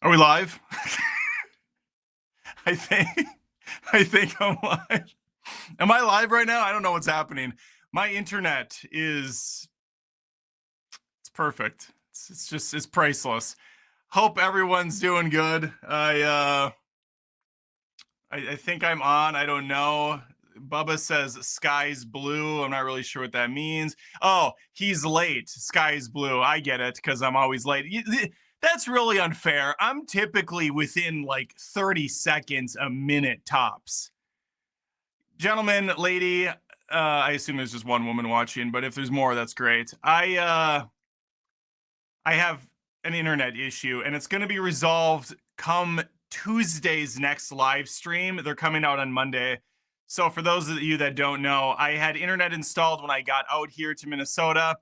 Are we live? I think I think I'm live. Am I live right now? I don't know what's happening. My internet is it's perfect. It's priceless. Hope everyone's doing good. I think I'm on. I don't know. Bubba says sky's blue. I'm not really sure what that means. Oh, he's late. Sky's blue. I get it because I'm always late. That's really unfair. I'm typically within like 30 seconds, a minute tops. Gentlemen, lady, I assume there's just one woman watching, but if there's more, that's great. I have an internet issue, and it's going to be resolved come Tuesday's next live stream. They're coming out on Monday. So for those of you that don't know, I had internet installed when I got out here to Minnesota,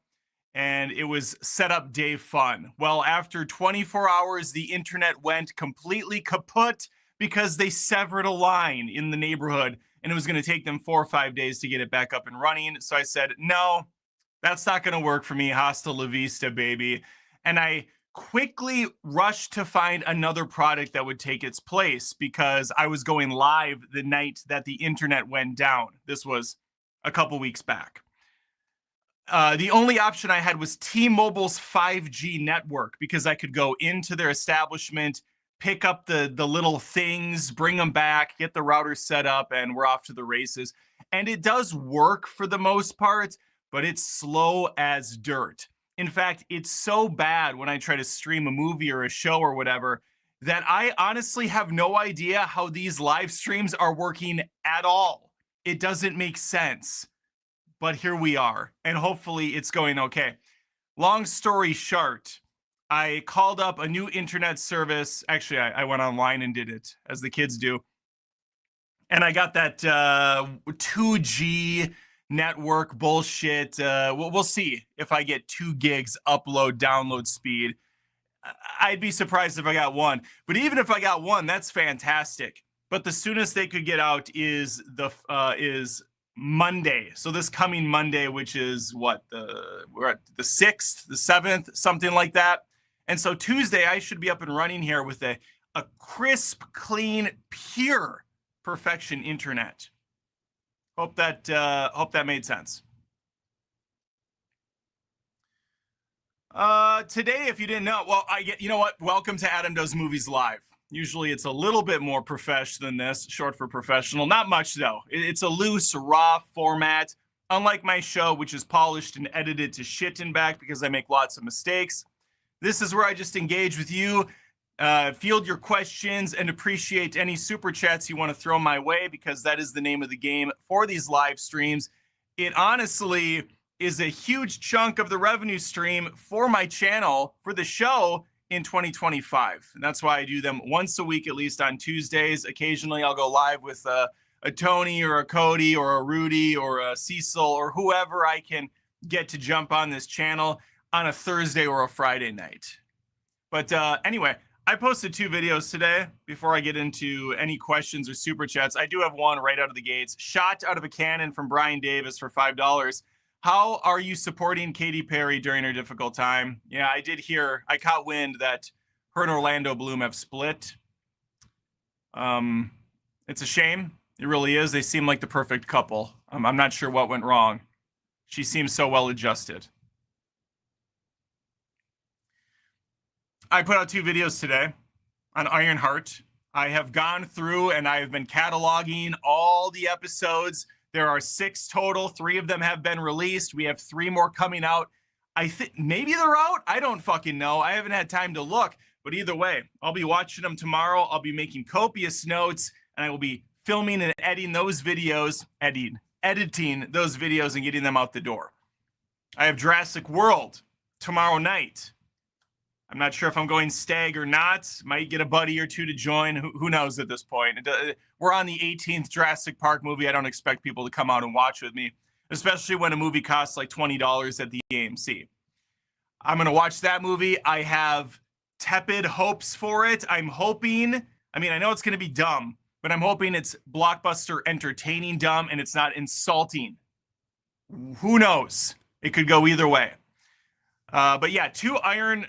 and it was setup day fun. Well, after 24 hours, the internet went completely kaput because they severed a line in the neighborhood, and it was going to take them 4 or 5 days to get it back up and running. So I said, no, that's not going to work for me. Hasta la vista, baby. And I quickly rushed to find another product that would take its place because I was going live the night that the internet went down. This was a couple weeks back. The only option I had was T-Mobile's 5G network because I could go into their establishment, pick up the little things, bring them back, get the router set up, and we're off to the races. And it does work for the most part, but it's slow as dirt. In fact, it's so bad when I try to stream a movie or a show or whatever that I honestly have no idea how these live streams are working at all. It doesn't make sense. But here we are, and hopefully it's going okay. Long story short, I called up a new internet service. Actually, I went online and did it, as the kids do. And I got that 2G network bullshit. We'll see if I get 2 gigs upload, download speed. I'd be surprised if I got 1. But even if I got 1, that's fantastic. But the soonest they could get out is Monday. So this coming Monday, which is what, we're at the 6th, the 7th, something like that. And so Tuesday, I should be up and running here with a crisp, clean, pure perfection internet. Hope that made sense. Today, if you didn't know, well, you know what? Welcome to Adam Does Movies Live. Usually it's a little bit more profesh than this, short for professional. Not much, though. It's a loose, raw format. Unlike my show, which is polished and edited to shit and back because I make lots of mistakes. This is where I just engage with you, field your questions, and appreciate any super chats you want to throw my way because that is the name of the game for these live streams. It honestly is a huge chunk of the revenue stream for my channel, for the show, in 2025. And that's why I do them once a week, at least on Tuesdays. Occasionally I'll go live with a Tony or a Cody or a Rudy or a Cecil or whoever I can get to jump on this channel on a Thursday or a Friday night. But anyway, I posted 2 videos today before I get into any questions or super chats. I do have one right out of the gates. Shot out of a cannon from Brian Davis for $5. How are you supporting Katy Perry during her difficult time? Yeah, I did hear, I caught wind that her and Orlando Bloom have split. It's a shame. It really is. They seem like the perfect couple. I'm not sure what went wrong. She seems so well adjusted. I put out 2 videos today on Ironheart. I have gone through and I have been cataloging all the episodes. There are 6 total. 3 of them have been released. We have 3 more coming out. I think maybe they're out. I don't fucking know. I haven't had time to look. But either way, I'll be watching them tomorrow. I'll be making copious notes, and I will be filming and editing those videos, editing those videos and getting them out the door. I have Jurassic World tomorrow night. I'm not sure if I'm going stag or not. Might get a buddy or 2 to join. Who knows at this point? We're on the 18th Jurassic Park movie. I don't expect people to come out and watch with me, especially when a movie costs like $20 at the AMC. I'm going to watch that movie. I have tepid hopes for it. I'm hoping, I mean, I know it's going to be dumb, but I'm hoping it's blockbuster entertaining dumb and it's not insulting. Who knows? It could go either way. But yeah, 2 Iron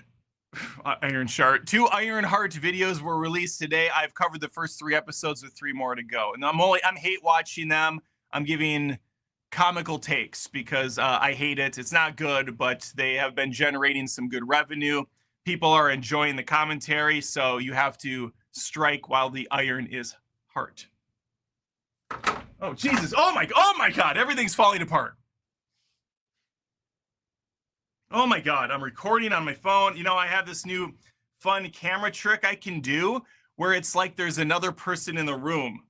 Iron Shard. 2 Iron Heart videos were released today. I've covered the first 3 episodes with 3 more to go. And I'm hate watching them. I'm giving comical takes because I hate it. It's not good, but they have been generating some good revenue. People are enjoying the commentary, so you have to strike while the iron is hot. Oh Jesus! Oh my God! Everything's falling apart. Oh my God, I'm recording on my phone. You know, I have this new fun camera trick I can do where it's like there's another person in the room.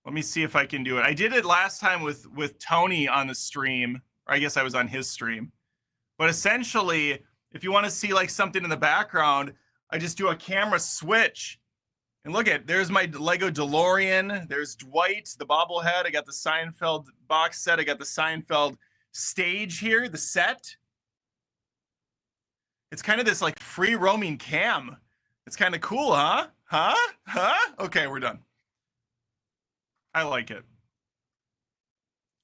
Let me see if I can do it. I did it last time with Tony on the stream, or I guess I was on his stream. But essentially, if you want to see like something in the background, I just do a camera switch. And look at, there's my Lego DeLorean. There's Dwight, the bobblehead. I got the Seinfeld box set. I got the Seinfeld stage here, the set. It's kind of this like free roaming cam. It's kind of cool, huh? Huh? Okay, we're done. I like it.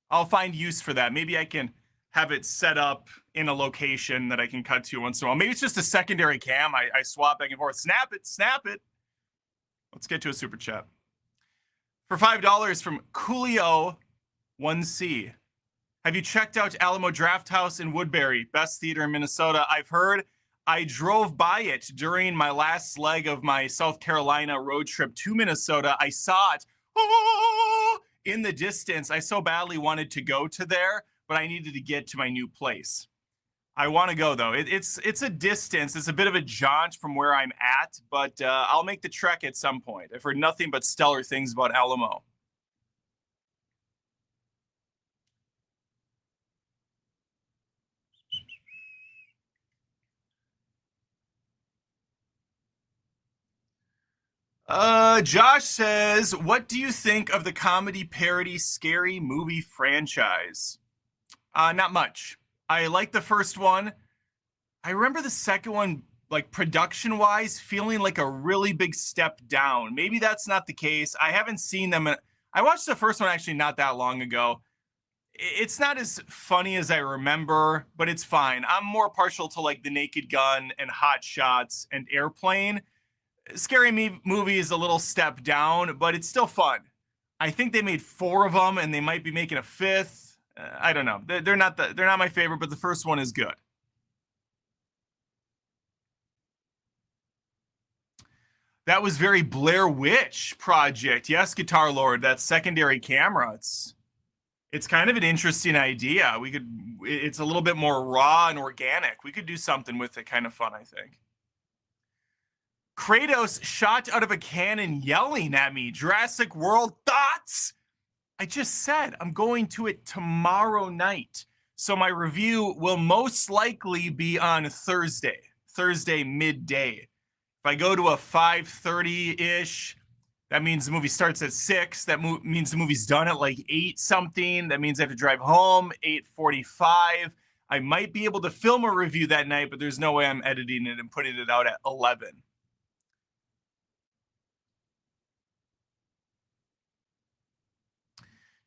I'll find use for that. Maybe I can have it set up in a location that I can cut to once in a while. Maybe it's just a secondary cam. I swap back and forth. Snap it, snap it. Let's get to a super chat. For $5 from Coolio1C. Have you checked out Alamo Draft House in Woodbury? Best theater in Minnesota. I've heard. I drove by it during my last leg of my South Carolina road trip to Minnesota. I saw it in the distance. I so badly wanted to go to there, but I needed to get to my new place. I want to go, though. It's a distance. It's a bit of a jaunt from where I'm at, but I'll make the trek at some point. I've heard nothing but stellar things about Alamo. Josh says, what do you think of the comedy parody scary movie franchise? Not much. I like the first one. I remember the second one, like production wise, feeling like a really big step down. Maybe that's not the case. I haven't seen them. I watched the first one actually not that long ago. It's not as funny as I remember, but it's fine. I'm more partial to like The Naked Gun and Hot Shots and Airplane. Scary movie is a little step down, but it's still fun. I think they made 4 of them, and they might be making a 5th. I don't know. They're not my favorite, but the first one is good. That was very Blair Witch Project. Yes, Guitar Lord. That secondary camera. It's kind of an interesting idea. It's a little bit more raw and organic. We could do something with it. Kind of fun, I think. Kratos shot out of a cannon yelling at me. Jurassic World thoughts? I just said I'm going to it tomorrow night. So my review will most likely be on Thursday midday. If I go to a 5:30-ish, that means the movie starts at 6. That means the movie's done at like 8 something. That means I have to drive home 8:45. I might be able to film a review that night, but there's no way I'm editing it and putting it out at 11.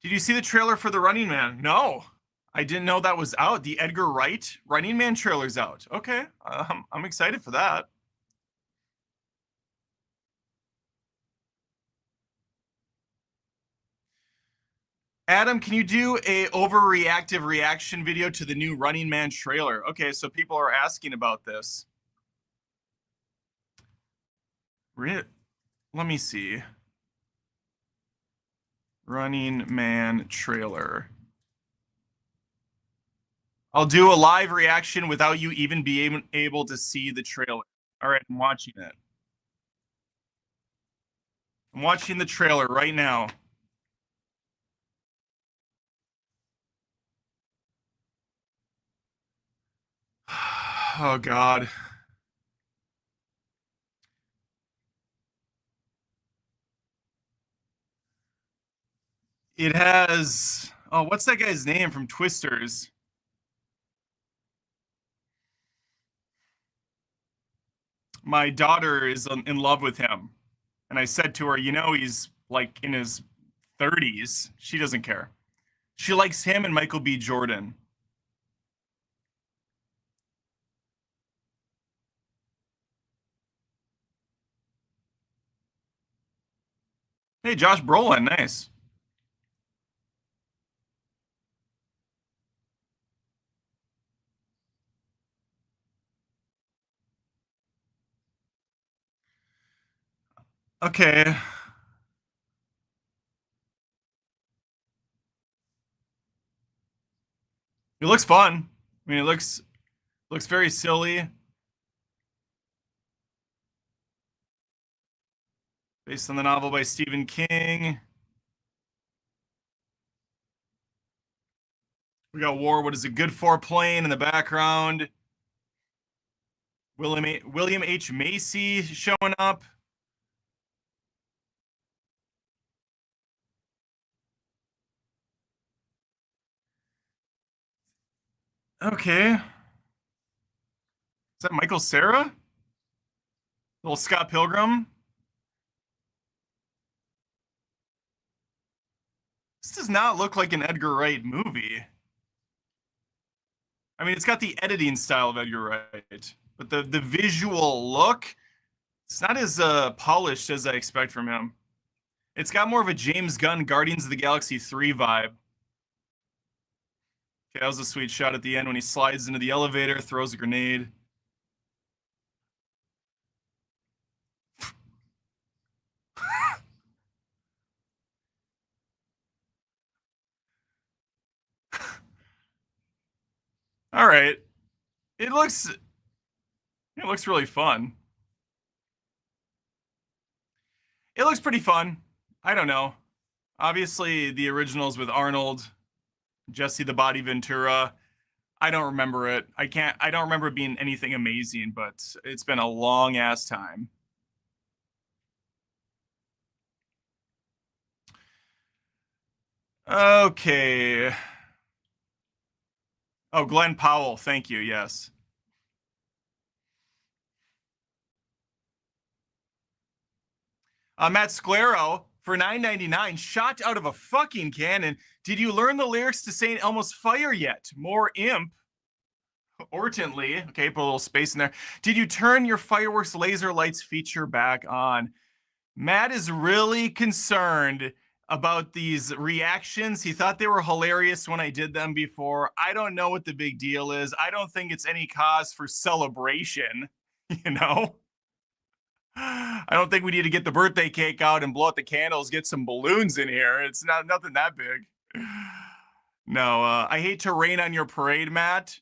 Did you see the trailer for The Running Man? No, I didn't know that was out. The Edgar Wright Running Man trailer's out. Okay, I'm excited for that. Adam, can you do a overreactive reaction video to the new Running Man trailer? Okay, so people are asking about this. Let me see. Running Man trailer. I'll do a live reaction without you even being able to see the trailer. All right, I'm watching it. I'm watching the trailer right now. Oh, God. It has... Oh, what's that guy's name from Twisters? My daughter is in love with him. And I said to her, you know, he's like in his 30s. She doesn't care. She likes him and Michael B. Jordan. Hey, Josh Brolin, nice. Okay, it looks fun. I mean, it looks very silly, based on the novel by Stephen King. We got War. What is it good for? Playing in the background. William H Macy showing up. Okay, is that Michael Cera? Little Scott Pilgrim. This does not look like an Edgar Wright movie. I mean, it's got the editing style of Edgar Wright, but the visual look, it's not as polished as I expect from him. It's got more of a James Gunn Guardians of the Galaxy 3 vibe. Okay, that was a sweet shot at the end when he slides into the elevator, throws a grenade. All right. It looks it looks really fun. It looks pretty fun. I don't know. Obviously, the originals with Arnold, Jesse the Body Ventura. I don't remember it. I don't remember it being anything amazing, but it's been a long ass time. Okay. Oh, Glenn Powell. Thank you. Yes. Matt Sclero for 9.99, shot out of a fucking cannon. Did you learn the lyrics to St. Elmo's Fire yet? More imp. Ortonly. Okay, put a little space in there. Did you turn your fireworks laser lights feature back on? Matt is really concerned about these reactions. He thought they were hilarious when I did them before. I don't know what the big deal is. I don't think it's any cause for celebration, you know? I don't think we need to get the birthday cake out and blow out the candles, get some balloons in here. It's not nothing that big. No, I hate to rain on your parade, Matt,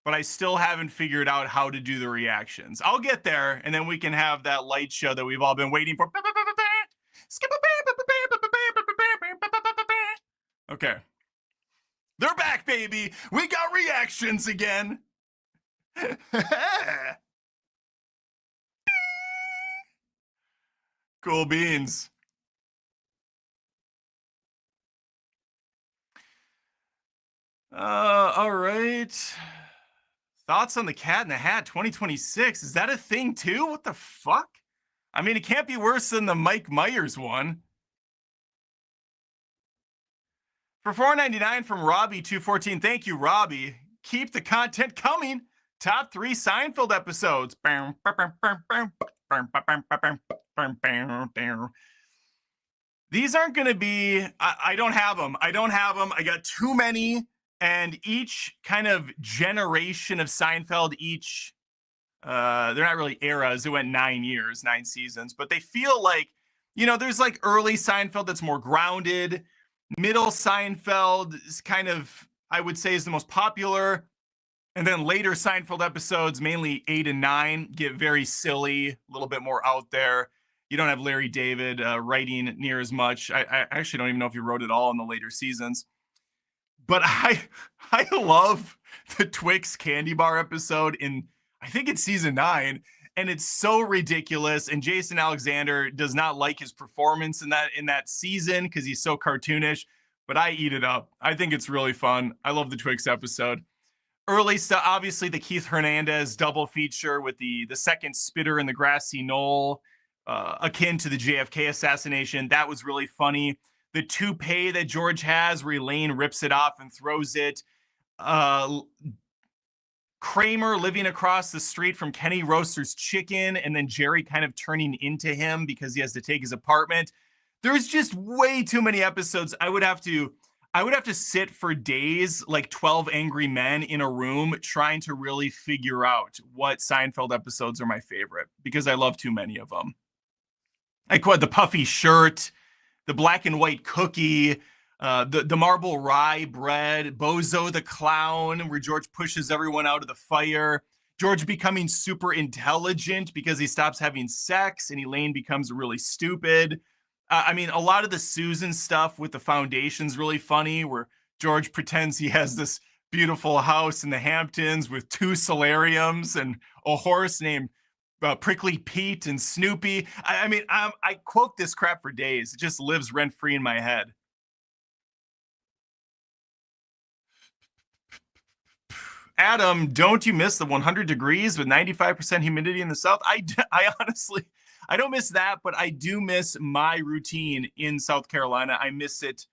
but I still haven't figured out how to do the reactions. I'll get there, and then we can have that light show that we've all been waiting for. Okay. They're back, baby. We got reactions again. Cool beans. All right. Thoughts on the Cat in the Hat 2026? Is that a thing too? What the fuck? I mean, it can't be worse than the Mike Myers one. For $4.99 from Robbie214. Thank you, Robbie. Keep the content coming. Top 3 Seinfeld episodes. These aren't going to be, I don't have them. I don't have them. I got too many. And each kind of generation of Seinfeld, they're not really eras. It went 9 years, 9 seasons, but they feel like, there's like early Seinfeld that's more grounded. Middle Seinfeld is kind of, I would say, is the most popular. And then later Seinfeld episodes, mainly 8 and 9, get very silly, a little bit more out there. You don't have Larry David writing near as much. I actually don't even know if he wrote it all in the later seasons. But I love the Twix candy bar episode in, I think it's season 9, and it's so ridiculous. And Jason Alexander does not like his performance in that season because he's so cartoonish. But I eat it up. I think it's really fun. I love the Twix episode. Early stuff, obviously the Keith Hernandez double feature with the second spitter in the grassy knoll, akin to the JFK assassination. That was really funny. The toupee that George has, where Elaine rips it off and throws it. Kramer living across the street from Kenny Roaster's Chicken, and then Jerry kind of turning into him because he has to take his apartment. There's just way too many episodes. I would have to sit for days like 12 angry men in a room trying to really figure out what Seinfeld episodes are my favorite because I love too many of them. Like what, the puffy shirt, the black and white cookie, the marble rye bread, Bozo the clown, where George pushes everyone out of the fire, George becoming super intelligent because he stops having sex, and Elaine becomes really stupid. I mean, a lot of the Susan stuff with the foundation's really funny, where George pretends he has this beautiful house in the Hamptons with two solariums and a horse named Prickly Pete and Snoopy. I mean, I quote this crap for days. It just lives rent free in my head. Adam, don't you miss the 100 degrees with 95% humidity in the south? I honestly, I don't miss that, but I do miss my routine in South Carolina. I miss it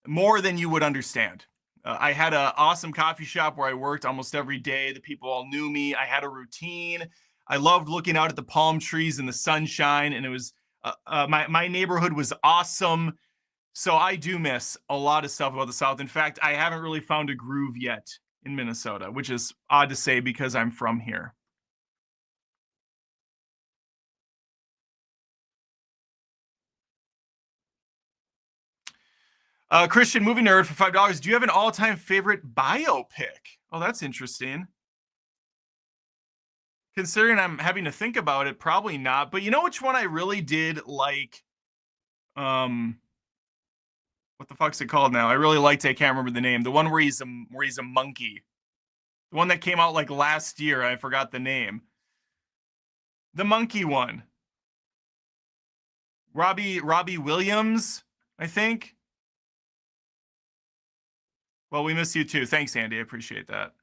more than you would understand. I had an awesome coffee shop where I worked almost every day. The people all knew me. I had a routine. I loved looking out at the palm trees and the sunshine, and it was my neighborhood was awesome. So I do miss a lot of stuff about the South. In fact, I haven't really found a groove yet in Minnesota, which is odd to say because I'm from here. Christian movie nerd for $5. Do you have an all-time favorite biopic? Oh, that's interesting. Considering I'm having to think about it, probably not. But you know which one I really did like? Um, what the fuck's it called now? I really liked it. I can't remember the name. The one where he's a monkey. The one that came out like last year. I forgot the name. The monkey one. Robbie Williams, I think. Well, we miss you too. Thanks, Andy. I appreciate that.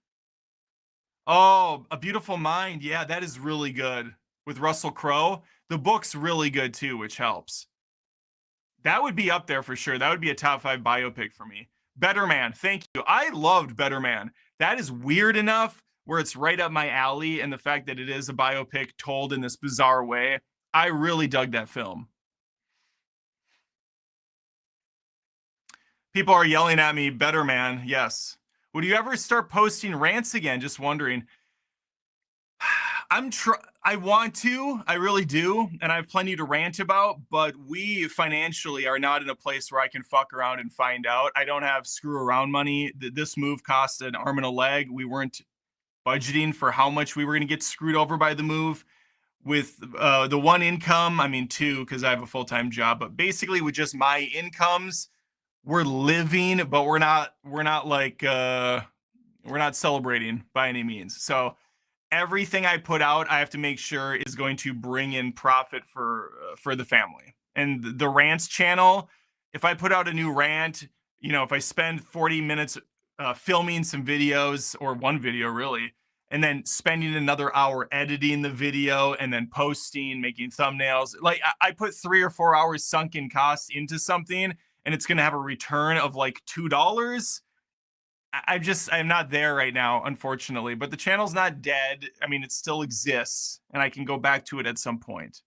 Oh, A Beautiful Mind. Yeah, that is really good with Russell Crowe. The book's really good too, which helps. That would be up there for sure. That would be a top five biopic for me. Better Man. Thank you. I loved Better Man. That is weird enough where it's right up my alley, and the fact that it is a biopic told in this bizarre way. I really dug that film. People are yelling at me, Better Man. Yes. Would you ever start posting rants again? Just wondering. I want to, I really do, and I have plenty to rant about, but we financially are not in a place where I can fuck around and find out. I don't have screw around money. This move cost an arm and a leg. We weren't budgeting for how much we were going to get screwed over by the move. With the one income, I mean two, because I have a full-time job, but basically with just my incomes, we're living, but we're not like we're not celebrating by any means. So everything I put out, I have to make sure is going to bring in profit for the family. And the Rants channel, if I put out a new rant, if I spend 40 minutes filming some videos, or one video really, and then spending another hour editing the video and then posting, making thumbnails, like I put 3 or 4 hours sunken costs into something, and it's going to have a return of like $2. I'm not there right now, unfortunately, but the channel's not dead. I mean, it still exists, and I can go back to it at some point.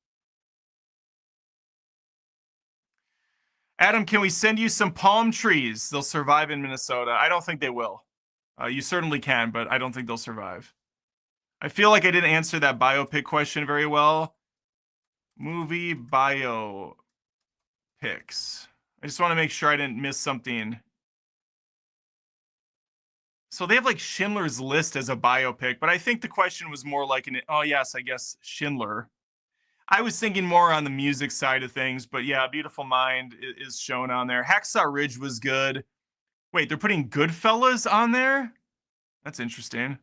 Adam, can we send you some palm trees? They'll survive in Minnesota. I don't think they will. You certainly can, but I don't think they'll survive. I feel like I didn't answer that biopic question very well. Movie biopics. I just want to make sure I didn't miss something. So they have like Schindler's List as a biopic, but I think the question was more like oh yes, I guess Schindler. I was thinking more on the music side of things, but yeah, Beautiful Mind is shown on there. Hacksaw Ridge was good. Wait, they're putting Goodfellas on there? That's interesting.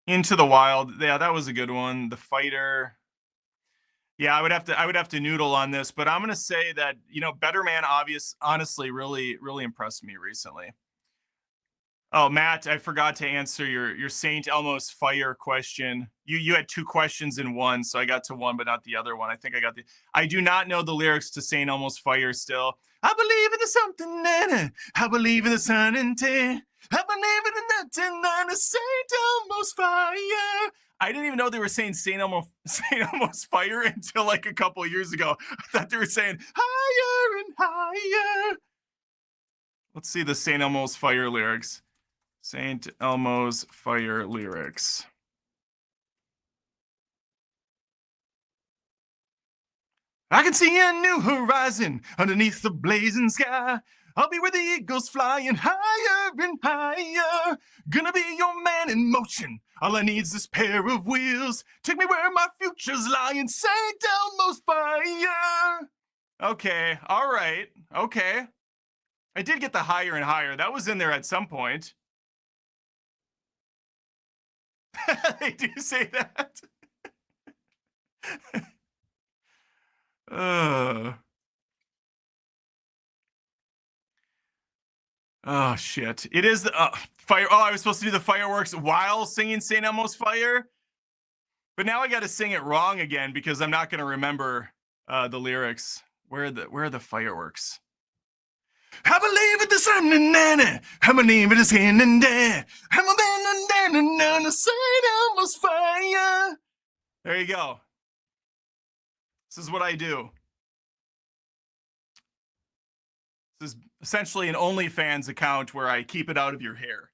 Into the Wild. Yeah, that was a good one. The Fighter. Yeah, I would have to noodle on this, but I'm gonna say that Better Man honestly really really impressed me recently. Oh, Matt, I forgot to answer your Saint Elmos Fire question. You had two questions in one, so I got to one, but not the other one. I think I got the. I do not know the lyrics to Saint Elmo's Fire. Still, I believe in the something, nana. I believe in the sun and day. I believe in the nothing, nana. Saint Elmo's Fire. I didn't even know they were saying Saint Elmo's Fire until like a couple of years ago. I thought they were saying higher and higher. Let's see the Saint Elmo's Fire lyrics. St. Elmo's Fire lyrics. I can see a new horizon underneath the blazing sky. I'll be where the eagles flying higher and higher. Gonna be your man in motion. All I need's this pair of wheels. Take me where my future's lying. St. Elmo's Fire. Okay, all right, okay. I did get the higher and higher. That was in there at some point. They do say that. Oh shit! It is the fire. Oh, I was supposed to do the fireworks while singing Saint Elmo's Fire, but now I got to sing it wrong again because I'm not going to remember the lyrics. Where are the fireworks? I believe in the sun and nana. I believe in the skin and there. I'm a man and Saint Elmo's Fire. There you go. This is what I do. This is essentially an OnlyFans account where I keep it out of your hair.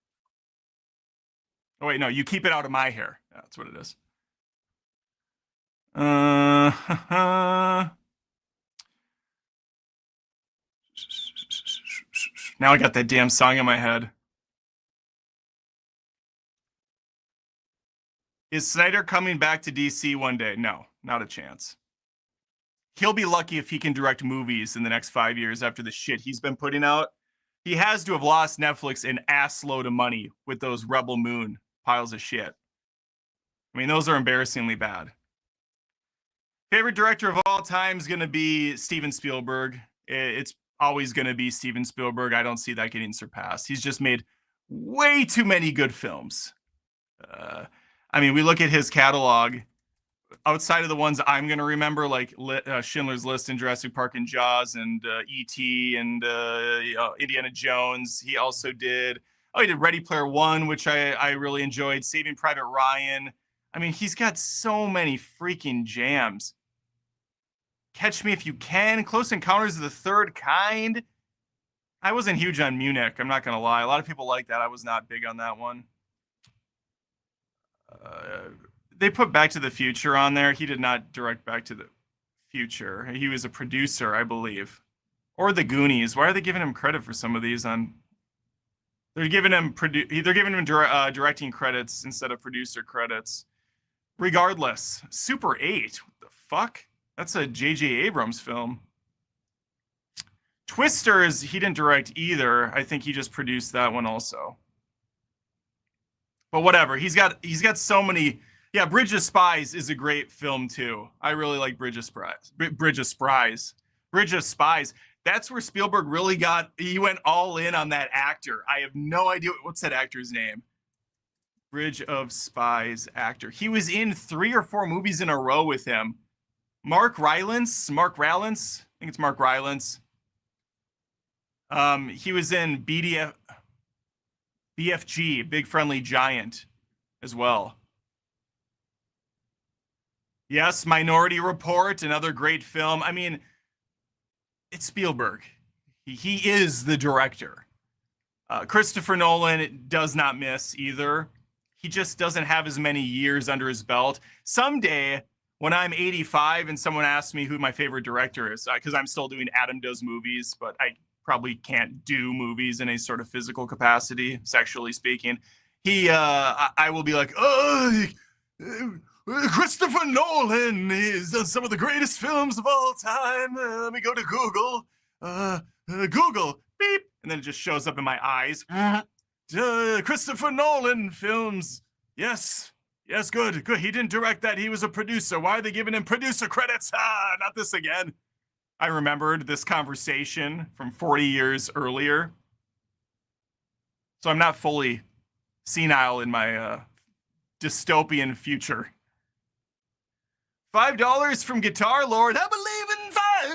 Oh wait, no, you keep it out of my hair. Yeah, that's what it is. Now I got that damn song in my head. Is Snyder coming back to DC one day? No, not a chance. He'll be lucky if he can direct movies in the next 5 years after the shit he's been putting out. He has to have lost Netflix an ass load of money with those Rebel Moon piles of shit. I mean, those are embarrassingly bad. Favorite director of all time is going to be Steven Spielberg. It's always going to be Steven Spielberg. I don't see that getting surpassed. He's just made way too many good films. I mean, we look at his catalog. Outside of the ones I'm going to remember, like Schindler's List and Jurassic Park and Jaws and E.T. and Indiana Jones, he also did. Oh, he did Ready Player One, which I really enjoyed. Saving Private Ryan. I mean, he's got so many freaking jams. Catch Me If You Can, Close Encounters of the Third Kind. I wasn't huge on Munich, I'm not going to lie. A lot of people like that. I was not big on that one. They put Back to the Future on there. He did not direct Back to the Future. He was a producer, I believe. Or The Goonies. Why are they giving him credit for some of these on... They're giving him directing credits instead of producer credits. Regardless, Super 8. What the fuck? That's a J.J. Abrams film. Twisters, he didn't direct either. I think he just produced that one also. But whatever. He's got so many. Yeah, Bridge of Spies is a great film too. I really like Bridge of Spies. Bridge of Spies. That's where Spielberg really he went all in on that actor. I have no idea what's that actor's name. Bridge of Spies actor. He was in 3 or 4 movies in a row with him. Mark Rylance. I think it's Mark Rylance. He was in BFG, Big Friendly Giant, as well. Yes, Minority Report, another great film. I mean, it's Spielberg. He is the director. Christopher Nolan does not miss either. He just doesn't have as many years under his belt. Someday, when I'm 85 and someone asks me who my favorite director is, because I'm still doing Adam Does Movies, but I probably can't do movies in a sort of physical capacity, sexually speaking. I will be like, oh, Christopher Nolan has done some of the greatest films of all time. Let me go to Google. Google, beep, and then it just shows up in my eyes. Christopher Nolan films. Yes, good. He didn't direct that. He was a producer. Why are they giving him producer credits? Not this again. I remembered this conversation from 40 years earlier. So I'm not fully senile in my dystopian future. $5 from Guitar Lord. I believe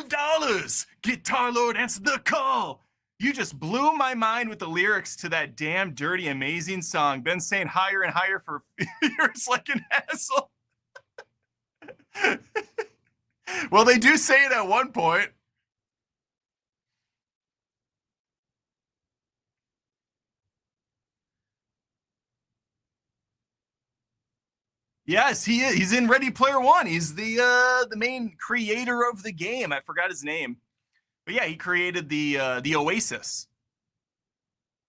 in $5. Guitar Lord, answer the call. You just blew my mind with the lyrics to that damn dirty, amazing song. Been saying higher and higher for years like an asshole. Well, they do say it at one point. Yes, he is. He's in Ready Player One. He's the main creator of the game. I forgot his name, but yeah, he created the Oasis.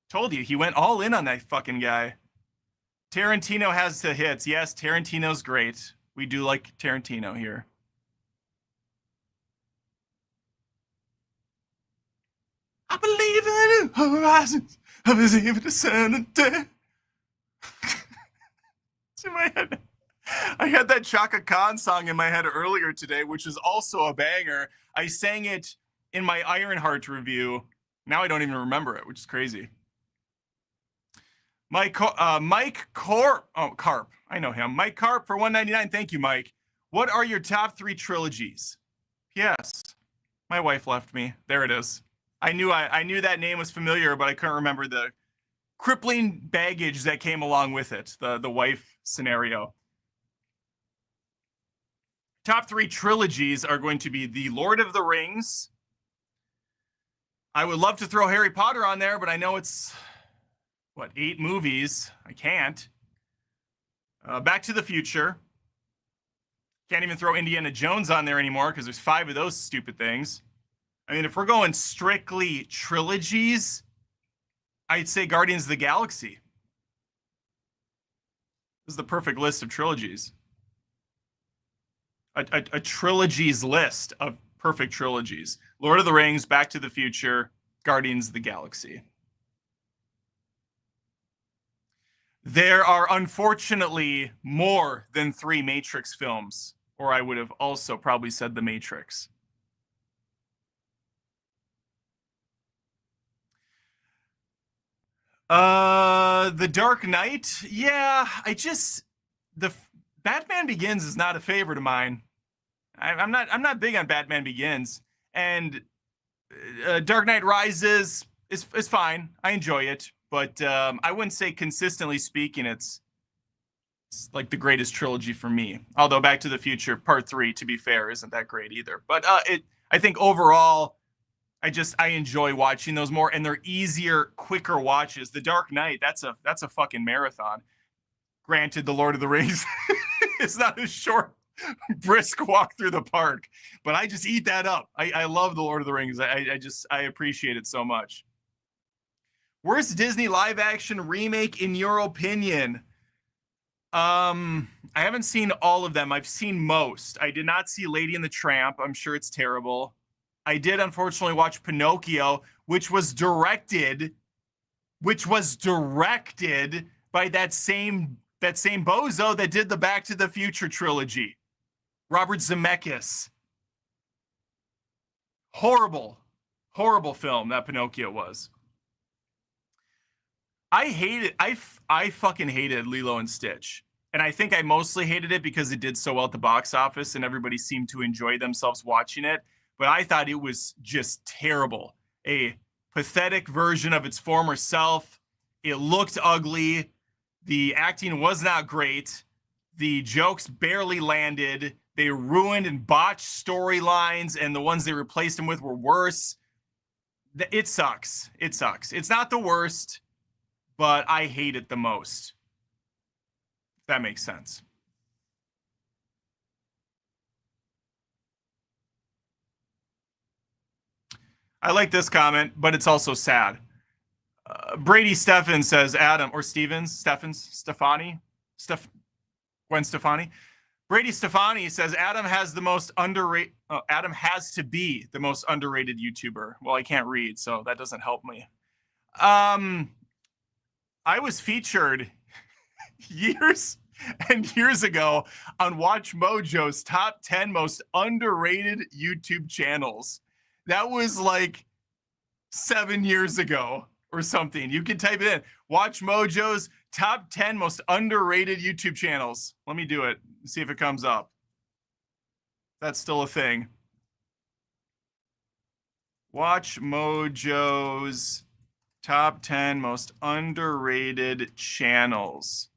Told you, he went all in on that fucking guy. Tarantino has the hits. Yes, Tarantino's great. We do like Tarantino here. I believe in horizons. I believe in the sun and day. It's in my head. I had that Chaka Khan song in my head earlier today, which is also a banger. I sang it in my Ironheart review. Now I don't even remember it, which is crazy. Mike Carp. Oh, Carp. I know him. Mike Carp for $1.99. Thank you, Mike. What are your top 3 trilogies? P.S. My wife left me. There it is. I knew that name was familiar, but I couldn't remember the crippling baggage that came along with it. The wife scenario. Top 3 trilogies are going to be The Lord of the Rings. I would love to throw Harry Potter on there, but I know it's, 8 movies? I can't. Back to the Future. Can't even throw Indiana Jones on there anymore because there's 5 of those stupid things. I mean, if we're going strictly trilogies, I'd say Guardians of the Galaxy. This is the perfect list of trilogies. A trilogies list of perfect trilogies. Lord of the Rings, Back to the Future, Guardians of the Galaxy. There are unfortunately more than 3 Matrix films, or I would have also probably said The Matrix. The Dark Knight. Yeah, the Batman Begins is not a favorite of mine. I'm not big on Batman Begins, and Dark Knight Rises is fine. I enjoy it, but I wouldn't say consistently speaking it's like the greatest trilogy for me. Although Back to the Future Part 3, to be fair, isn't that great either. But I think overall, I enjoy watching those more, and they're easier, quicker watches. The Dark Knight, that's a fucking marathon. Granted, The Lord of the Rings is not a short, brisk walk through the park, but I just eat that up. I love The Lord of the Rings. I appreciate it so much. Worst Disney live action remake in your opinion? I haven't seen all of them. I've seen most. I did not see Lady and the Tramp. I'm sure it's terrible. I did unfortunately watch Pinocchio, which was directed by that same bozo that did the Back to the Future trilogy, Robert Zemeckis. Horrible film that Pinocchio was. I fucking hated Lilo and Stitch. And I think I mostly hated it because it did so well at the box office and everybody seemed to enjoy themselves watching it. But I thought it was just terrible. A pathetic version of its former self. It looked ugly. The acting was not great. The jokes barely landed. They ruined and botched storylines, and the ones they replaced them with were worse. It sucks. It sucks. It's not the worst, but I hate it the most. If that makes sense. I like this comment, but it's also sad. Brady Steffens says Adam, or Stefani, Gwen Stefani. Brady Stefani says Adam has the most underrated. Adam has to be the most underrated YouTuber. Well, I can't read, so that doesn't help me. I was featured years and years ago on Watch Mojo's top 10 most underrated YouTube channels. That was like 7 years ago. or something. You can type it in. Watch Mojo's top 10 most underrated YouTube channels. Let me do it. See if it comes up. That's still a thing. Watch Mojo's top 10 most underrated channels.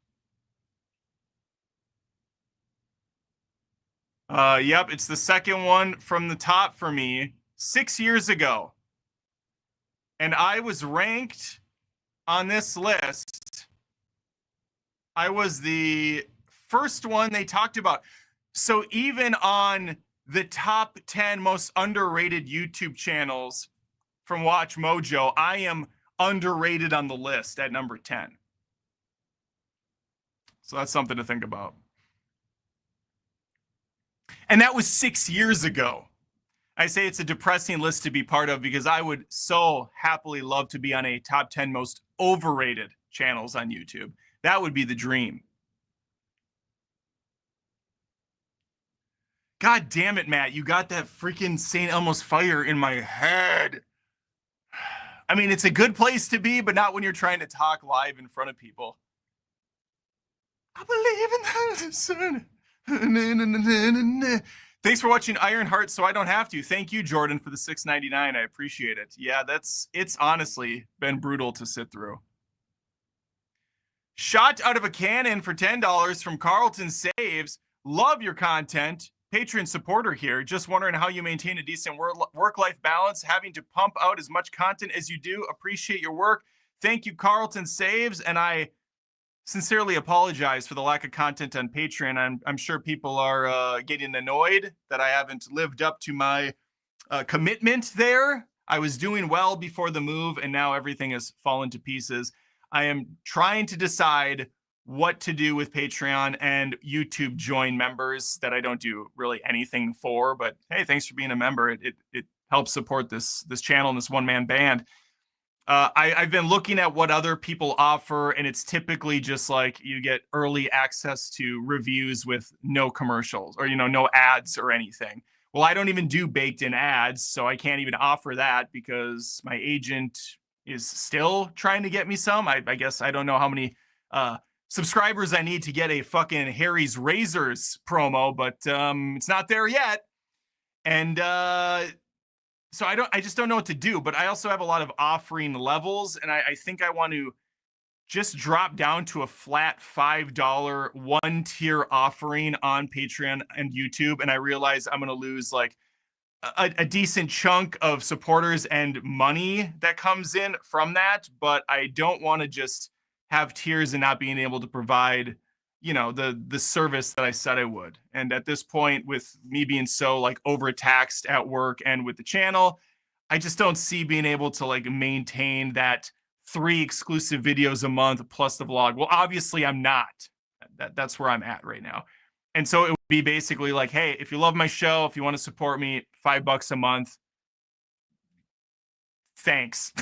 Yep, it's the second one from the top for me 6 years ago. And I was ranked on this list. I was the first one they talked about. So even on the top 10 most underrated YouTube channels from Watch Mojo, I am underrated on the list at number 10. So that's something to think about. And that was 6 years ago. I say it's a depressing list to be part of because I would so happily love to be on a top 10 most overrated channels on YouTube. That would be the dream. God damn it, Matt. You got that freaking St. Elmos Fire in my head. I mean, it's a good place to be, but not when you're trying to talk live in front of people. I believe in the sun. Thanks for watching Ironheart so I don't have to. Thank you, Jordan, for the $6.99. I appreciate it. Yeah, it's honestly been brutal to sit through. Shot out of a cannon for $10 from Carlton Saves. Love your content. Patreon supporter here. Just wondering how you maintain a decent work-life balance, having to pump out as much content as you do. Appreciate your work. Thank you, Carlton Saves. And I sincerely apologize for the lack of content on Patreon. I'm sure people are getting annoyed that I haven't lived up to my commitment there. I was doing well before the move, and now everything has fallen to pieces. I am trying to decide what to do with Patreon and YouTube join members that I don't do really anything for. But hey, thanks for being a member. It helps support this channel and this one-man band. I've been looking at what other people offer, and it's typically just like you get early access to reviews with no commercials or, no ads or anything. Well, I don't even do baked in ads, so I can't even offer that because my agent is still trying to get me some. I guess I don't know how many subscribers I need to get a fucking Harry's Razors promo, but it's not there yet. And so I just don't know what to do, but I also have a lot of offering levels, and I think I want to just drop down to a flat $5 one-tier offering on Patreon and YouTube, and I realize I'm going to lose like a decent chunk of supporters and money that comes in from that, but I don't want to just have tiers and not being able to provide the service that I said I would. And at this point, with me being so like overtaxed at work and with the channel, I just don't see being able to like maintain that 3 exclusive videos a month plus the vlog. Well, obviously I'm not. That's where I'm at right now. And so it would be basically like, hey, if you love my show, if you want to support me, $5 a month, thanks.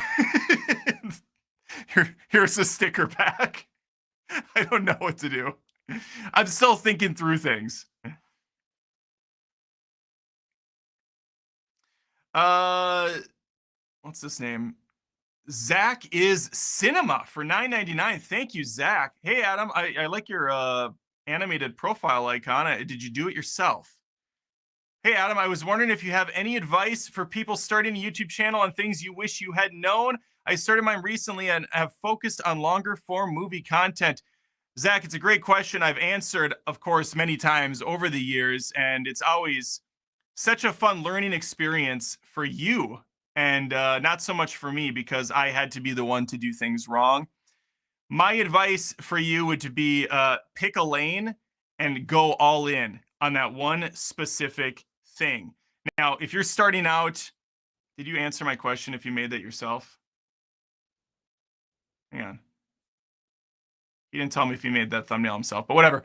Here's a sticker pack. I don't know what to do. I'm still thinking through things. What's this name? Zach is Cinema for $9.99. Thank you, Zach. Hey, Adam, I like your animated profile icon. Did you do it yourself? Hey, Adam, I was wondering if you have any advice for people starting a YouTube channel on things you wish you had known. I started mine recently and have focused on longer form movie content. Zach, it's a great question. I've answered, of course, many times over the years, and it's always such a fun learning experience for you and not so much for me because I had to be the one to do things wrong. My advice for you would be pick a lane and go all in on that one specific thing. Now, if you're starting out, did you answer my question if you made that yourself? Hang on. He didn't tell me if he made that thumbnail himself, but whatever.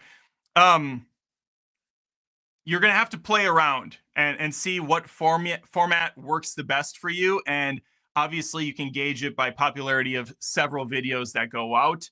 You're going to have to play around and see what format works the best for you. And obviously you can gauge it by popularity of several videos that go out.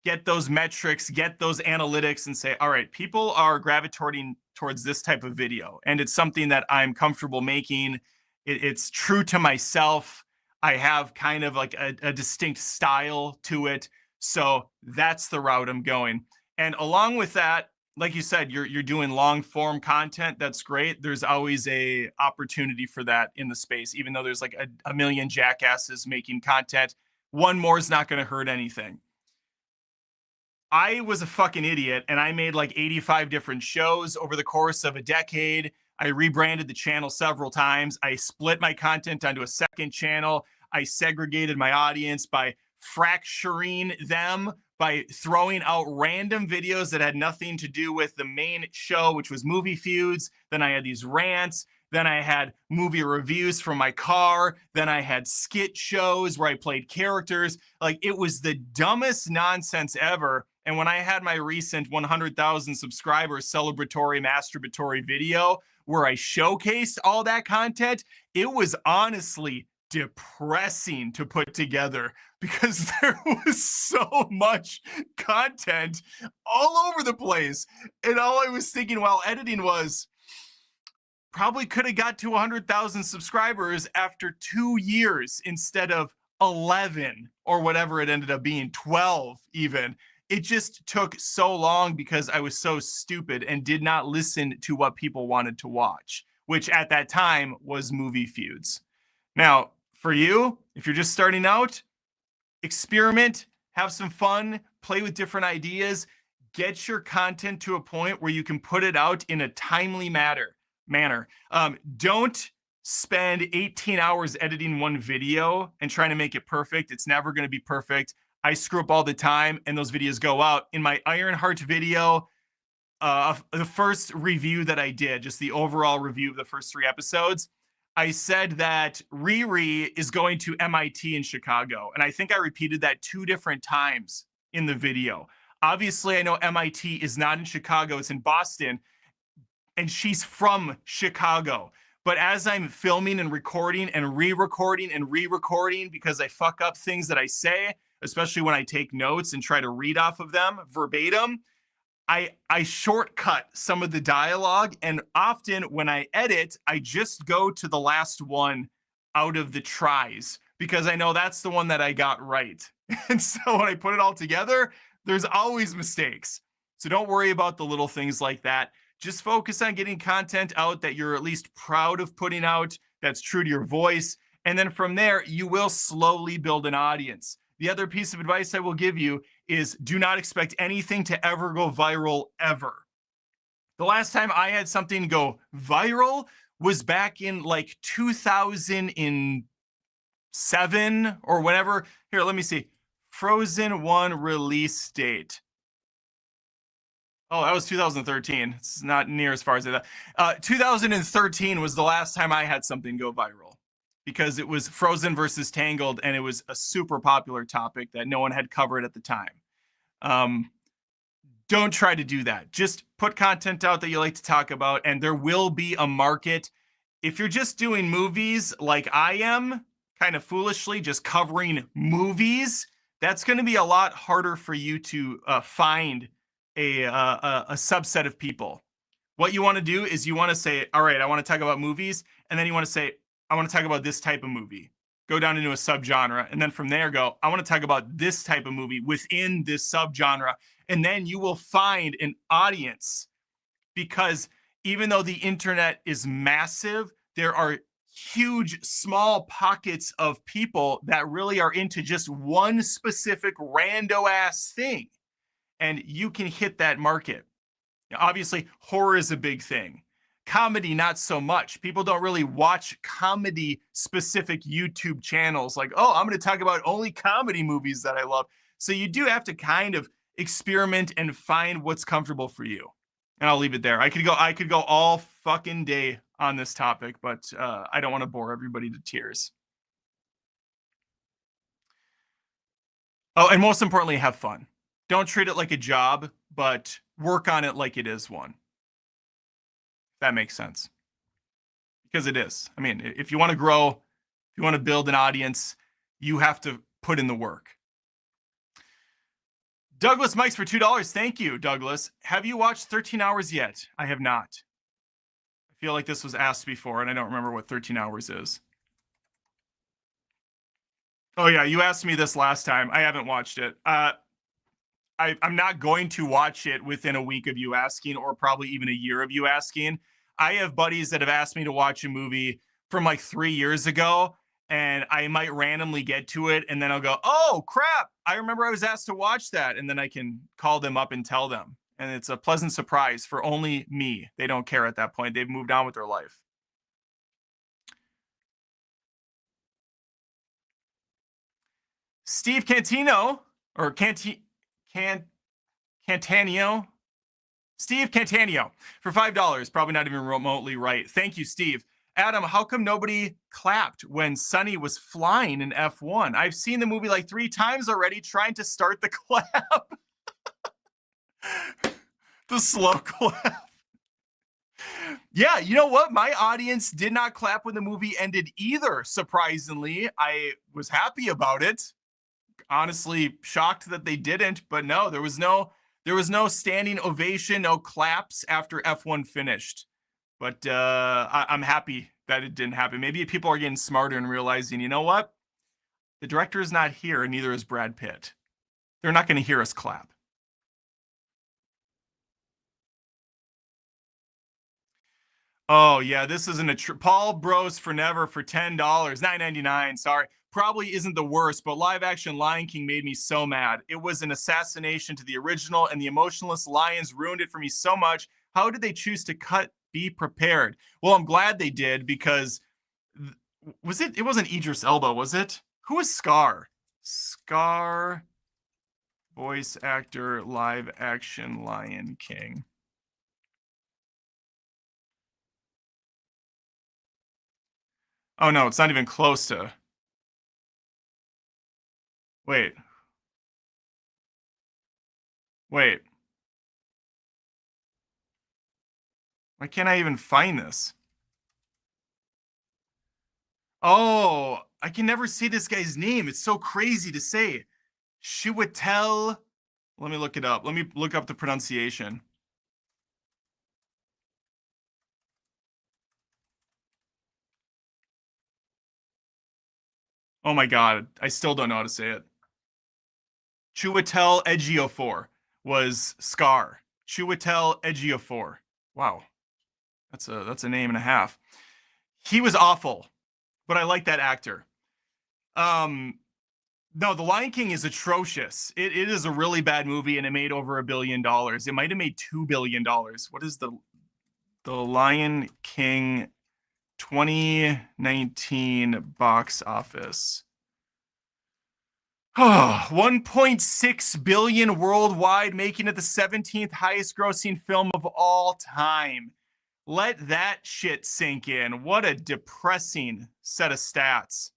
Get those metrics, get those analytics and say, all right, people are gravitating towards this type of video. And it's something that I'm comfortable making. It's true to myself. I have kind of like a distinct style to it. So that's the route I'm going. And along with that, like you said, you're doing long form content. That's great. There's always a opportunity for that in the space, even though there's like a million jackasses making content. One more is not going to hurt anything. I was a fucking idiot and I made like 85 different shows over the course of a decade. I rebranded the channel several times. I split my content onto a second channel. I segregated my audience by fracturing them, by throwing out random videos that had nothing to do with the main show, which was movie feuds. Then I had these rants. Then I had movie reviews from my car. Then I had skit shows where I played characters. Like, it was the dumbest nonsense ever. And when I had my recent 100,000 subscribers celebratory masturbatory video where I showcased all that content, it was honestly depressing to put together because there was so much content all over the place. And all I was thinking while editing was, probably could have got to 100,000 subscribers after 2 years instead of 11 or whatever it ended up being, 12 even. It just took so long because I was so stupid and did not listen to what people wanted to watch, which at that time was movie feuds. Now, for you, if you're just starting out, experiment, have some fun, play with different ideas, get your content to a point where you can put it out in a timely manner. Don't spend 18 hours editing one video and trying to make it perfect. It's never going to be perfect. I screw up all the time and those videos go out. In my Ironheart video, the first review that I did, just the overall review of the first 3 episodes, I said that Riri is going to MIT in Chicago. And I think I repeated that 2 different times in the video. Obviously, I know MIT is not in Chicago, it's in Boston. And she's from Chicago. But as I'm filming and recording and re-recording and re-recording, because I fuck up things that I say, especially when I take notes and try to read off of them verbatim, I shortcut some of the dialogue. And often when I edit, I just go to the last one out of the tries because I know that's the one that I got right. And so when I put it all together, there's always mistakes. So don't worry about the little things like that. Just focus on getting content out that you're at least proud of putting out, that's true to your voice. And then from there, you will slowly build an audience. The other piece of advice I will give you is do not expect anything to ever go viral ever. The last time I had something go viral was back in like 2007 or whatever. Here, let me see. Frozen 1 release date. Oh, that was 2013. It's not near as far as that. 2013 was the last time I had something go viral because it was Frozen versus Tangled, and it was a super popular topic that no one had covered at the time. Don't try to do that. Just put content out that you like to talk about, and there will be a market. If you're just doing movies like I am, kind of foolishly, just covering movies, that's going to be a lot harder for you to find a subset of people. What you want to do is you want to say, all right, I want to talk about movies. And then you want to say, I want to talk about this type of movie. Go down into a subgenre. And then from there go, I want to talk about this type of movie within this subgenre. And then you will find an audience, because even though the internet is massive, there are huge, small pockets of people that really are into just one specific rando ass thing. And you can hit that market. Obviously, horror is a big thing. Comedy, not so much. People don't really watch comedy-specific YouTube channels like, oh, I'm going to talk about only comedy movies that I love. So you do have to kind of experiment and find what's comfortable for you. And I'll leave it there. I could go all fucking day on this topic, but I don't want to bore everybody to tears. Oh, and most importantly, have fun. Don't treat it like a job, but work on it like it is one. If that makes sense. Because it is. I mean, if you want to grow, if you want to build an audience, you have to put in the work. Douglas Mikes for $2. Thank you, Douglas. Have you watched 13 Hours yet? I have not. I feel like this was asked before, and I don't remember what 13 Hours is. Oh yeah, you asked me this last time. I haven't watched it. I'm not going to watch it within a week of you asking, or probably even a year of you asking. I have buddies that have asked me to watch a movie from like 3 years ago, and I might randomly get to it, and then I'll go, "Oh crap! I remember I was asked to watch that," and then I can call them up and tell them, and it's a pleasant surprise for only me. They don't care at that point; they've moved on with their life. Steve Cantino or Cantanio, Steve Cantanio for $5. Probably not even remotely right. Thank you, Steve. Adam, how come nobody clapped when Sonny was flying in F1? I've seen the movie like 3 times already, trying to start the clap. The slow clap. Yeah, you know what? My audience did not clap when the movie ended either, surprisingly. I was happy about it. Honestly shocked that they didn't, but no, there was no standing ovation, no claps after F1 finished. But I'm happy that it didn't happen. Maybe people are getting smarter and realizing, you know what? The director is not here, and neither is Brad Pitt. They're not going to hear us clap. Oh yeah, this isn't Paul Bros for Never for $10, 9.99. Sorry, probably isn't the worst, but live action Lion King made me so mad. It was an assassination to the original, and the emotionless lions ruined it for me so much. How did they choose to cut Be Prepared? Well, I'm glad they did, because was it? It wasn't Idris Elba, was it? Who was Scar? Scar, voice actor, live action Lion King. Oh no, it's not even close to. Wait, wait. Why can't I even find this? Oh, I can never say this guy's name. It's so crazy to say. Chiwetel. Let me look it up. Let me look up the pronunciation. Oh my god, I still don't know how to say it. Chiwetel Ejiofor was Scar. Chiwetel Ejiofor. Wow, that's a name and a half. He was awful, but I like that actor. Um, no, The Lion King is atrocious. It is a really bad movie, and it made over $1 billion. It might have made $2 billion. What is the Lion King 2019 box office? Oh, 1.6 billion worldwide, making it the 17th highest grossing film of all time. Let that shit sink in. What a depressing set of stats.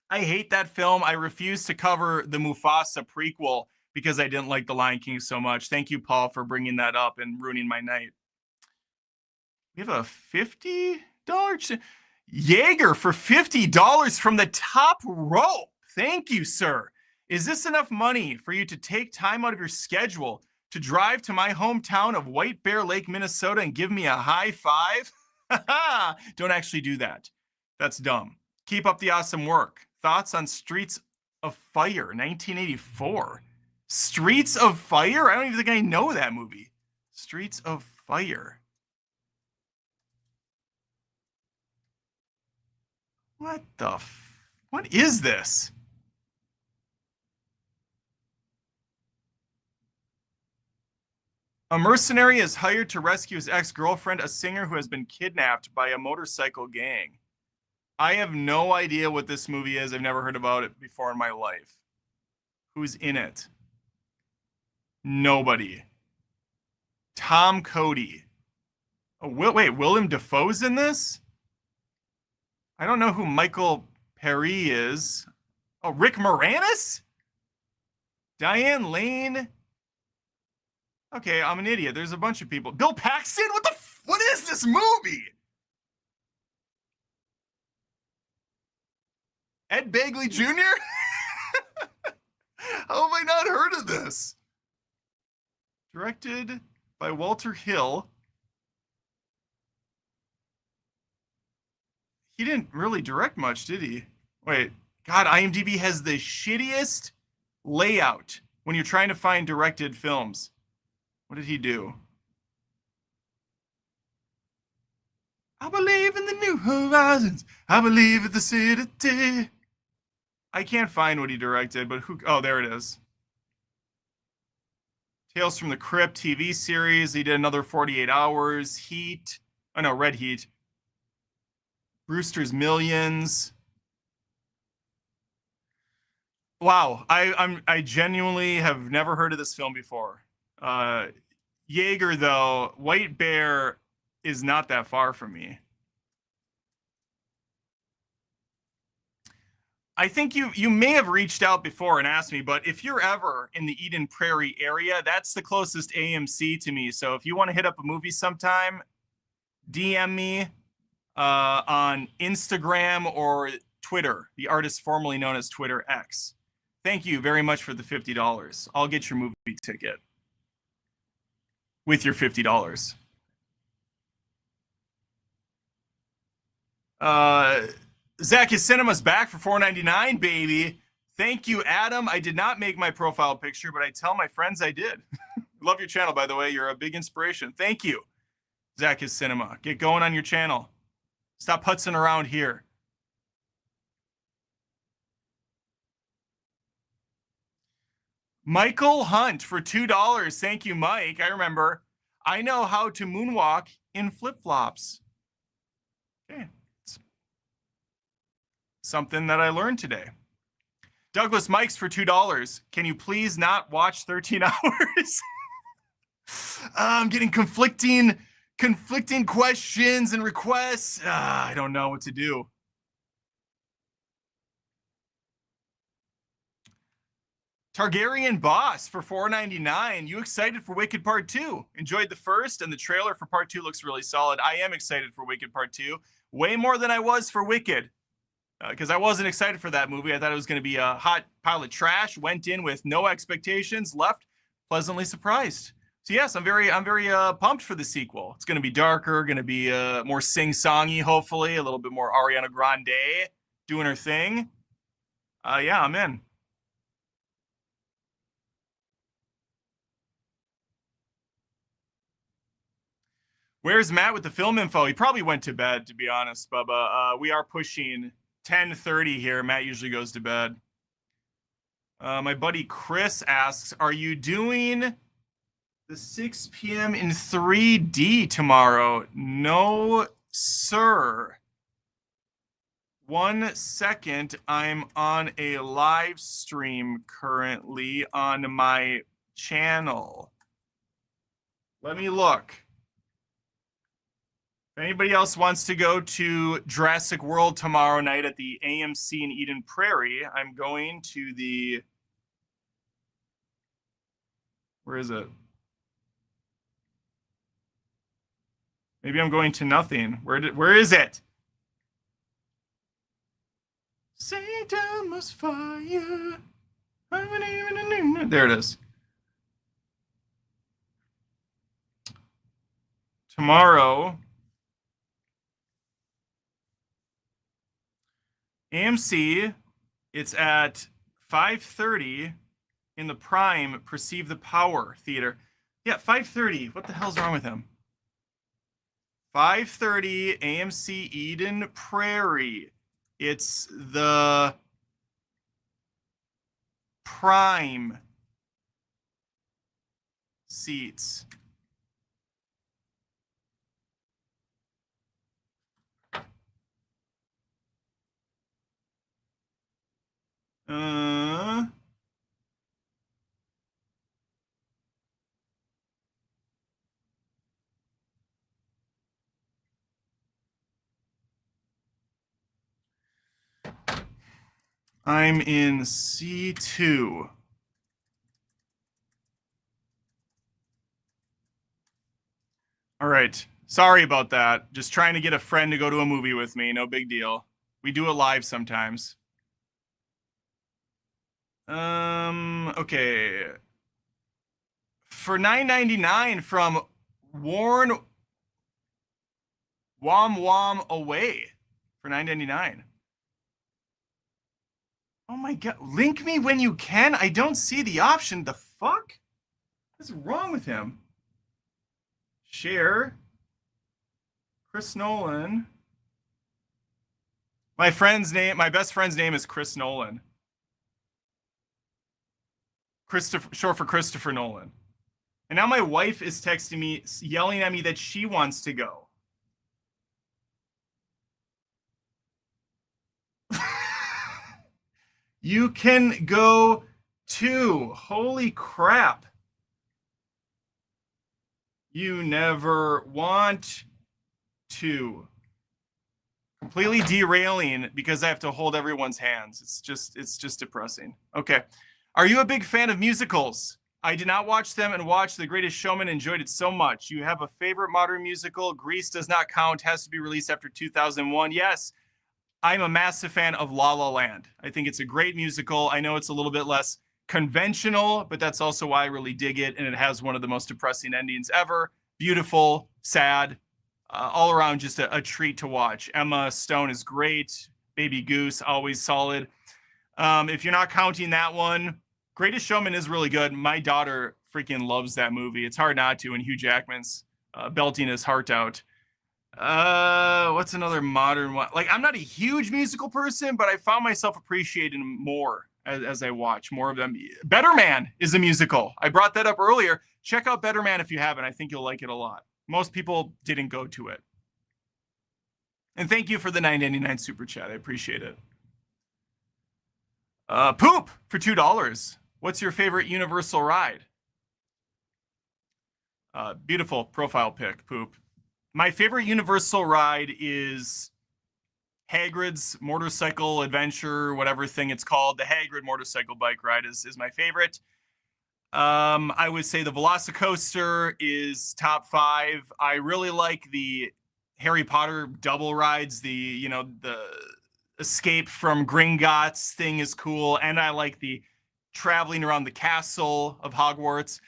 I hate that film. I refuse to cover the Mufasa prequel because I didn't like The Lion King so much. Thank you, Paul, for bringing that up and ruining my night. We have a $50 Jaeger for $50 from the top rope. Thank you, sir. Is this enough money for you to take time out of your schedule to drive to my hometown of White Bear Lake, Minnesota, and give me a high five? Don't actually do that. That's dumb. Keep up the awesome work. Thoughts on Streets of Fire, 1984? Streets of Fire? I don't even think I know that movie. Streets of Fire. What is this? A mercenary is hired to rescue his ex-girlfriend, a singer who has been kidnapped by a motorcycle gang. I have no idea what this movie is. I've never heard about it before in my life. Who's in it? Nobody. Tom Cody. Oh, wait, Willem Dafoe's in this? I don't know who Michael Perry is. Oh, Rick Moranis? Diane Lane? Okay, I'm an idiot. There's a bunch of people. Bill Paxton? What is this movie? Ed Begley Jr.? How have I not heard of this? Directed by Walter Hill. He didn't really direct much, did he? Wait, God, IMDb has the shittiest layout when you're trying to find directed films. What did he do? I believe in the new horizons. I believe in the city. I can't find what he directed, but who? Oh, there it is. Tales from the Crypt TV series. He did another 48 Hours. Heat. Oh no, Red Heat. Brewster's Millions. Wow, I genuinely have never heard of this film before. Jaeger though, White Bear is not that far from me. I think you may have reached out before and asked me, but if you're ever in the Eden Prairie area, that's the closest AMC to me. So if you want to hit up a movie sometime, DM me on Instagram or Twitter, the artist formerly known as Twitter X. Thank you very much for the $50. I'll get your movie ticket with your $50. Zach, his cinema's back for $4.99, baby. Thank you, Adam. I did not make my profile picture, but I tell my friends I did. Love your channel, by the way. You're a big inspiration. Thank you, Zach, his cinema. Get going on your channel. Stop putzing around here. Michael Hunt for $2. Thank you, Mike. I remember. I know how to moonwalk in flip-flops. Okay. It's something that I learned today. Douglas Mikes for $2. Can you please not watch 13 hours? I'm getting conflicting questions and requests. I don't know what to do. Targaryen Boss for $4.99. You excited for Wicked Part 2? Enjoyed the first, and the trailer for Part 2 looks really solid. I am excited for Wicked Part 2. Way more than I was for Wicked. Because I wasn't excited for that movie. I thought it was going to be a hot pile of trash. Went in with no expectations. Left pleasantly surprised. So yes, I'm very pumped for the sequel. It's going to be darker. Going to be more sing-songy, hopefully. A little bit more Ariana Grande doing her thing. Yeah, I'm in. Where's Matt with the film info? He probably went to bed, to be honest, Bubba. We are pushing 10:30 here. Matt usually goes to bed. My buddy Chris asks, are you doing the 6 p.m. in 3D tomorrow? No, sir. 1 second. I'm on a live stream currently on my channel. Let me look. If anybody else wants to go to Jurassic World tomorrow night at the AMC in Eden Prairie, I'm going to the... Where is it? Maybe I'm going to nothing. Where is it? St. Elmos Fire. There it is. Tomorrow, AMC, it's at 5:30 in the Prime Perceive the Power Theater. Yeah, 5:30. What the hell's wrong with him? 5:30 AMC Eden Prairie. It's the Prime seats. I'm in C2. All right. Sorry about that. Just trying to get a friend to go to a movie with me. No big deal. We do it live sometimes. Okay. For $9.99 from Warren Wom Wom Away for $9.99. Oh my god. Link me when you can. I don't see the option. The fuck? What's wrong with him? Share. Chris Nolan. My best friend's name is Chris Nolan. Christopher, short for Christopher Nolan. And now my wife is texting me, yelling at me that she wants to go. You can go too. Holy crap. You never want to. Completely derailing because I have to hold everyone's hands. It's just depressing. Okay. Are you a big fan of musicals? I did not watch them and watched The Greatest Showman. Enjoyed it so much. You have a favorite modern musical? Grease does not count. Has to be released after 2001. Yes, I'm a massive fan of La La Land. I think it's a great musical. I know it's a little bit less conventional, but that's also why I really dig it. And it has one of the most depressing endings ever. Beautiful, sad, all around just a treat to watch. Emma Stone is great. Baby Goose, always solid. If you're not counting that one, Greatest Showman is really good. My daughter freaking loves that movie. It's hard not to, and Hugh Jackman's belting his heart out. What's another modern one? Like, I'm not a huge musical person, but I found myself appreciating more as I watch more of them. Better Man is a musical. I brought that up earlier. Check out Better Man if you haven't. I think you'll like it a lot. Most people didn't go to it. And thank you for the $9.99 super chat. I appreciate it. Poop for $2. What's your favorite Universal ride? Beautiful profile pic, Poop. My favorite Universal ride is Hagrid's motorcycle adventure, whatever thing it's called. The Hagrid motorcycle bike ride is my favorite. I would say the Velocicoaster is top 5. I really like the Harry Potter double rides. The escape from Gringotts thing is cool, and I like the traveling around the castle of Hogwarts.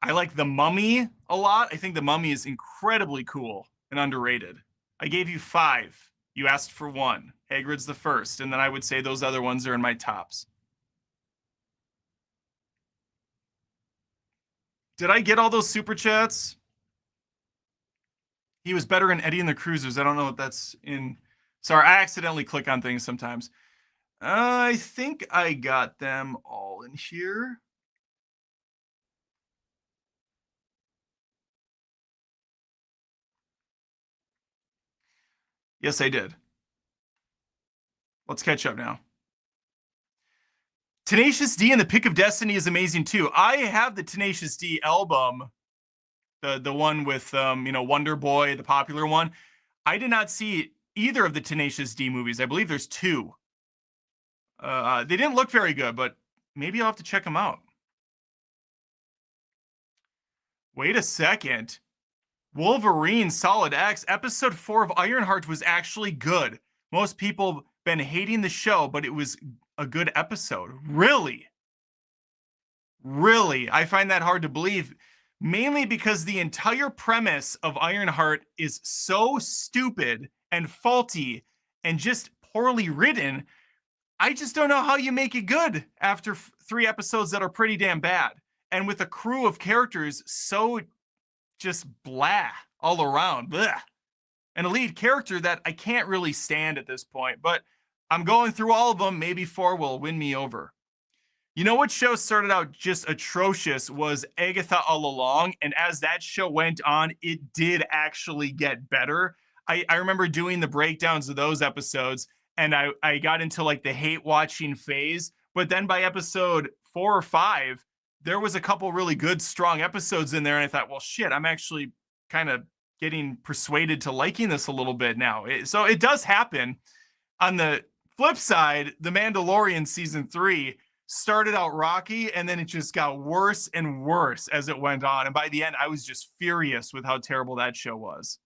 I like the Mummy a lot. I think the Mummy is incredibly cool and underrated. I gave you 5. You asked for 1. Hagrid's the first, and then I would say those other ones are in my tops. Did I get all those super chats? He was better in Eddie and the Cruisers. I don't know what that's in. Sorry, I accidentally click on things sometimes. I think I got them all in here. Yes, I did. Let's catch up now. Tenacious D and the Pick of Destiny is amazing too. I have the Tenacious D album, the one with Wonder Boy, the popular one. I did not see either of the Tenacious D movies. I believe there's 2. They didn't look very good, but maybe I'll have to check them out. Wait a second. Wolverine Solid X episode 4 of Ironheart was actually good. Most people been hating the show, but it was a good episode. Really? Really? I find that hard to believe, mainly because the entire premise of Ironheart is so stupid and faulty and just poorly written. I just don't know how you make it good after 3 episodes that are pretty damn bad. And with a crew of characters so just blah all around. Blah. And a lead character that I can't really stand at this point, but I'm going through all of them. Maybe 4 will win me over. You know what show started out just atrocious was Agatha All Along. And as that show went on, it did actually get better. I remember doing the breakdowns of those episodes, and I got into like the hate watching phase. But then by episode 4 or 5, there was a couple really good, strong episodes in there. And I thought, well, shit, I'm actually kind of getting persuaded to liking this a little bit now. So it does happen. On the flip side, The Mandalorian season 3 started out rocky, and then it just got worse and worse as it went on. And by the end, I was just furious with how terrible that show was.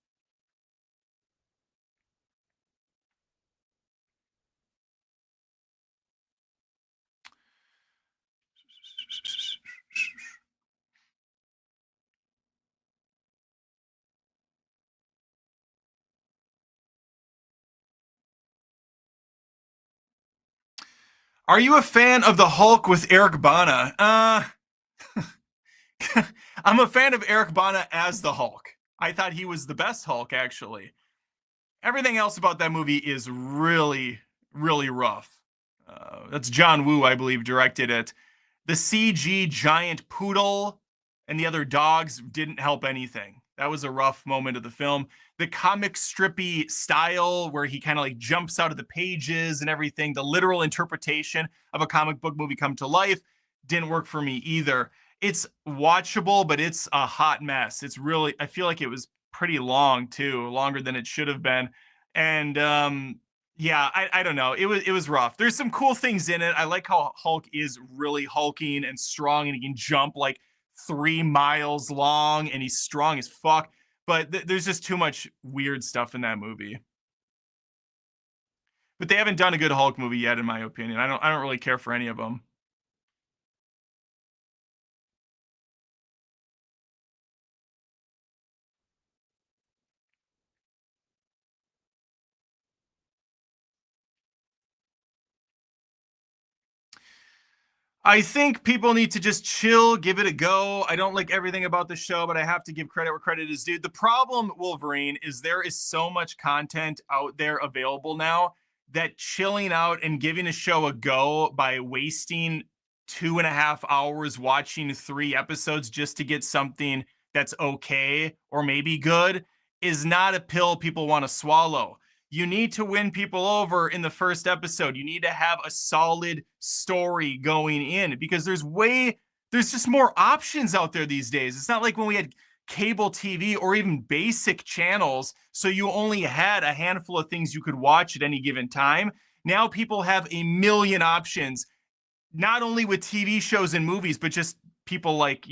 Are you a fan of the Hulk with Eric Bana? I'm a fan of Eric Bana as the Hulk. I thought he was the best Hulk, actually. Everything else about that movie is really, really rough. That's John Woo, I believe, directed it. The CG giant poodle and the other dogs didn't help anything. That was a rough moment of the film. The comic strippy style where he kind of like jumps out of the pages and everything, the literal interpretation of a comic book movie come to life didn't work for me either. It's watchable, but it's a hot mess. It's really, I feel like it was pretty long too, longer than it should have been. And yeah, I don't know. It was rough. There's some cool things in it. I like how Hulk is really hulking and strong, and he can jump like 3 miles long, and he's strong as fuck. But there's just too much weird stuff in that movie. But they haven't done a good Hulk movie yet, in my opinion. I don't really care for any of them. I think people need to just chill, give it a go. I don't like everything about the show, but I have to give credit where credit is due. The problem, Wolverine, is there is so much content out there available now that chilling out and giving a show a go by wasting 2.5 hours watching 3 episodes just to get something that's okay or maybe good is not a pill people want to swallow. You need to win people over in the first episode. You need to have a solid story going in because there's just more options out there these days. It's not like when we had cable TV or even basic channels, so you only had a handful of things you could watch at any given time. Now people have a million options, not only with TV shows and movies, but just people like,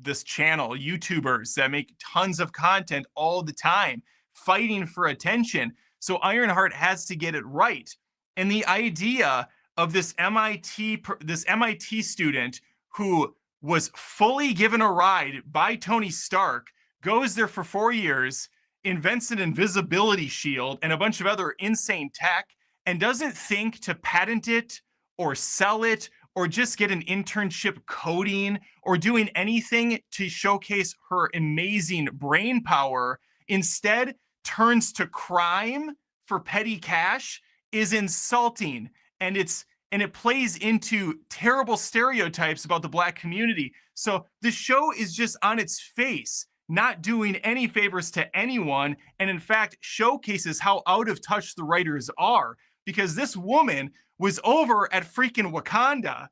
this channel, YouTubers that make tons of content all the time, fighting for attention. So Ironheart has to get it right. And the idea of this MIT student who was fully given a ride by Tony Stark, goes there for 4 years, invents an invisibility shield and a bunch of other insane tech, and doesn't think to patent it or sell it or just get an internship coding or doing anything to showcase her amazing brain power. Instead, turns to crime for petty cash is insulting, and it plays into terrible stereotypes about the Black community. So the show is just on its face not doing any favors to anyone, and in fact showcases how out of touch the writers are, because this woman was over at freaking Wakanda,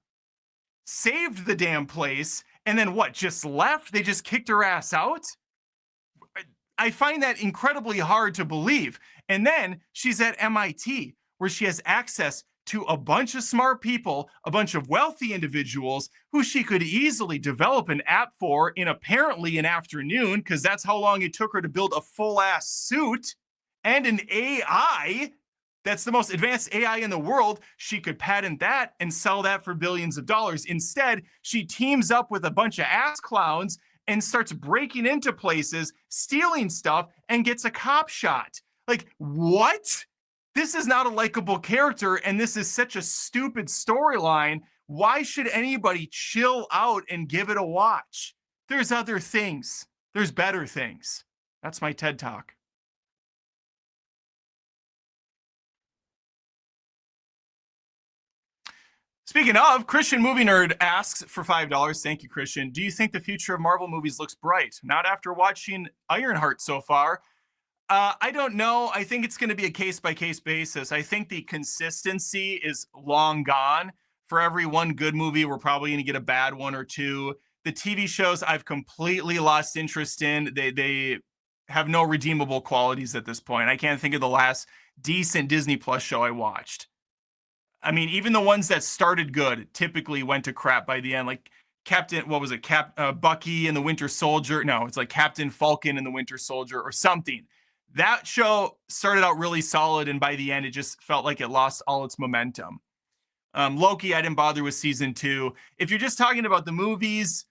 saved the damn place, and then what, just left? They just kicked her ass out? I find that incredibly hard to believe. And then she's at MIT, where she has access to a bunch of smart people, a bunch of wealthy individuals who she could easily develop an app for in apparently an afternoon, because that's how long it took her to build a full ass suit, and an AI that's the most advanced AI in the world. She could patent that and sell that for billions of dollars. Instead, she teams up with a bunch of ass clowns and starts breaking into places, stealing stuff, and gets a cop shot. Like, what? This is not a likable character, and this is such a stupid storyline. Why should anybody chill out and give it a watch? There's other things. There's better things. That's my TED Talk. Speaking of, Christian Movie Nerd asks for $5. Thank you, Christian. Do you think the future of Marvel movies looks bright? Not after watching Ironheart so far. I don't know. I think it's going to be a case-by-case basis. I think the consistency is long gone. For every one good movie, we're probably going to get a bad one or two. The TV shows I've completely lost interest in. They have no redeemable qualities at this point. I can't think of the last decent Disney Plus show I watched. I mean, even the ones that started good typically went to crap by the end. Like what was it? Bucky and the Winter Soldier. No, it's like Captain Falcon and the Winter Soldier or something. That show started out really solid, and by the end, it just felt like it lost all its momentum. Loki, I didn't bother with season 2. If you're just talking about the movies,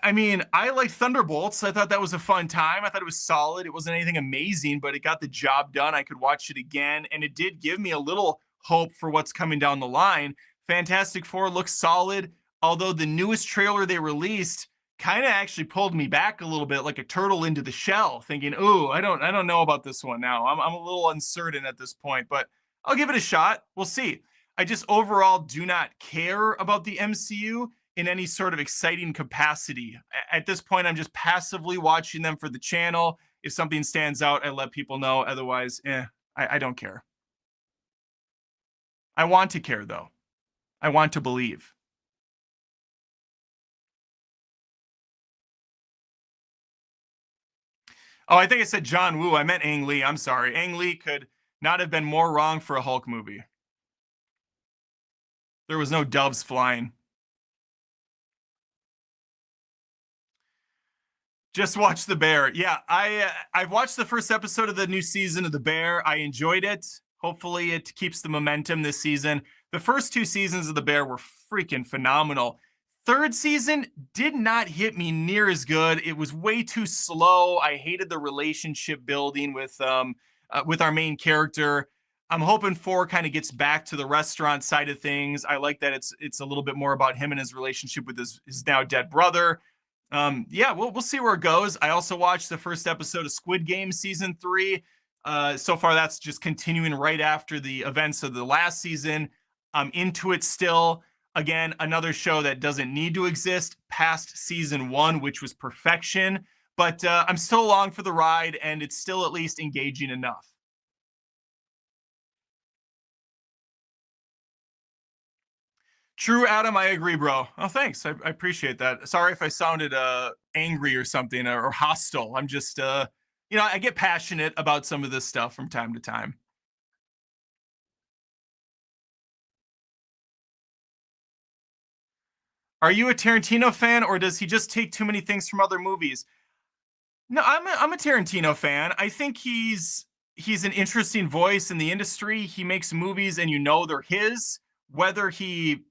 I mean, I like Thunderbolts. I thought that was a fun time. I thought it was solid. It wasn't anything amazing, but it got the job done. I could watch it again, and it did give me a little hope for what's coming down the line. Fantastic Four looks solid, although the newest trailer they released kind of actually pulled me back a little bit, like a turtle into the shell, thinking, "Ooh, I don't know about this one now. I'm a little uncertain at this point, but I'll give it a shot. We'll see." I just overall do not care about the MCU in any sort of exciting capacity. At this point, I'm just passively watching them for the channel. If something stands out, I let people know. Otherwise, I don't care. I want to care though. I want to believe. Oh, I think I said John Woo. I meant Ang Lee. I'm sorry. Ang Lee could not have been more wrong for a Hulk movie. There was no doves flying. Just watch The Bear. Yeah, I've watched the first episode of the new season of The Bear. I enjoyed it. Hopefully, it keeps the momentum this season. The first two seasons of The Bear were freaking phenomenal. Third season did not hit me near as good. It was way too slow. I hated the relationship building with our main character. I'm hoping four kind of gets back to the restaurant side of things. I like that it's a little bit more about him and his relationship with his now dead brother. Yeah, we'll see where it goes. I also watched the first episode of Squid Game season 3. So far, that's just continuing right after the events of the last season. I'm into it still. Again, another show that doesn't need to exist past season 1, which was perfection. But I'm still along for the ride, and it's still at least engaging enough. True, Adam. I agree, bro. Oh, thanks. I appreciate that. Sorry if I sounded angry or something or hostile. I'm just, I get passionate about some of this stuff from time to time. Are you a Tarantino fan, or does he just take too many things from other movies? No, I'm a Tarantino fan. I think he's an interesting voice in the industry. He makes movies, and they're his. Whether he,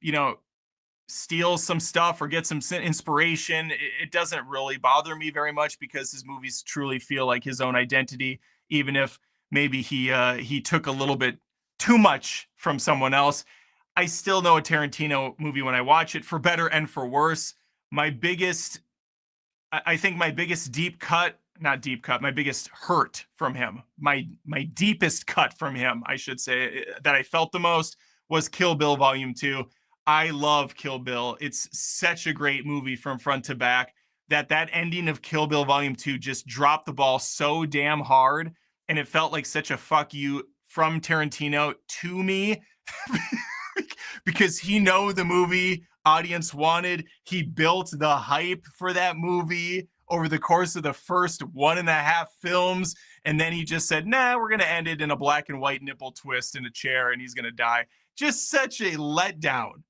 steals some stuff or gets some inspiration, it doesn't really bother me very much because his movies truly feel like his own identity, even if maybe he took a little bit too much from someone else. I still know a Tarantino movie when I watch it, for better and for worse. My biggest, I think my biggest deep cut, not deep cut, my biggest hurt from him, my deepest cut from him, I should say, that I felt the most was Kill Bill Volume 2. I love Kill Bill. It's such a great movie from front to back. That ending of Kill Bill Volume 2 just dropped the ball so damn hard, and it felt like such a fuck you from Tarantino to me because he know the movie audience wanted. He built the hype for that movie over the course of the first 1.5 films, and then he just said, "Nah, we're gonna end it in a black and white nipple twist in a chair, and he's gonna die." Just such a letdown.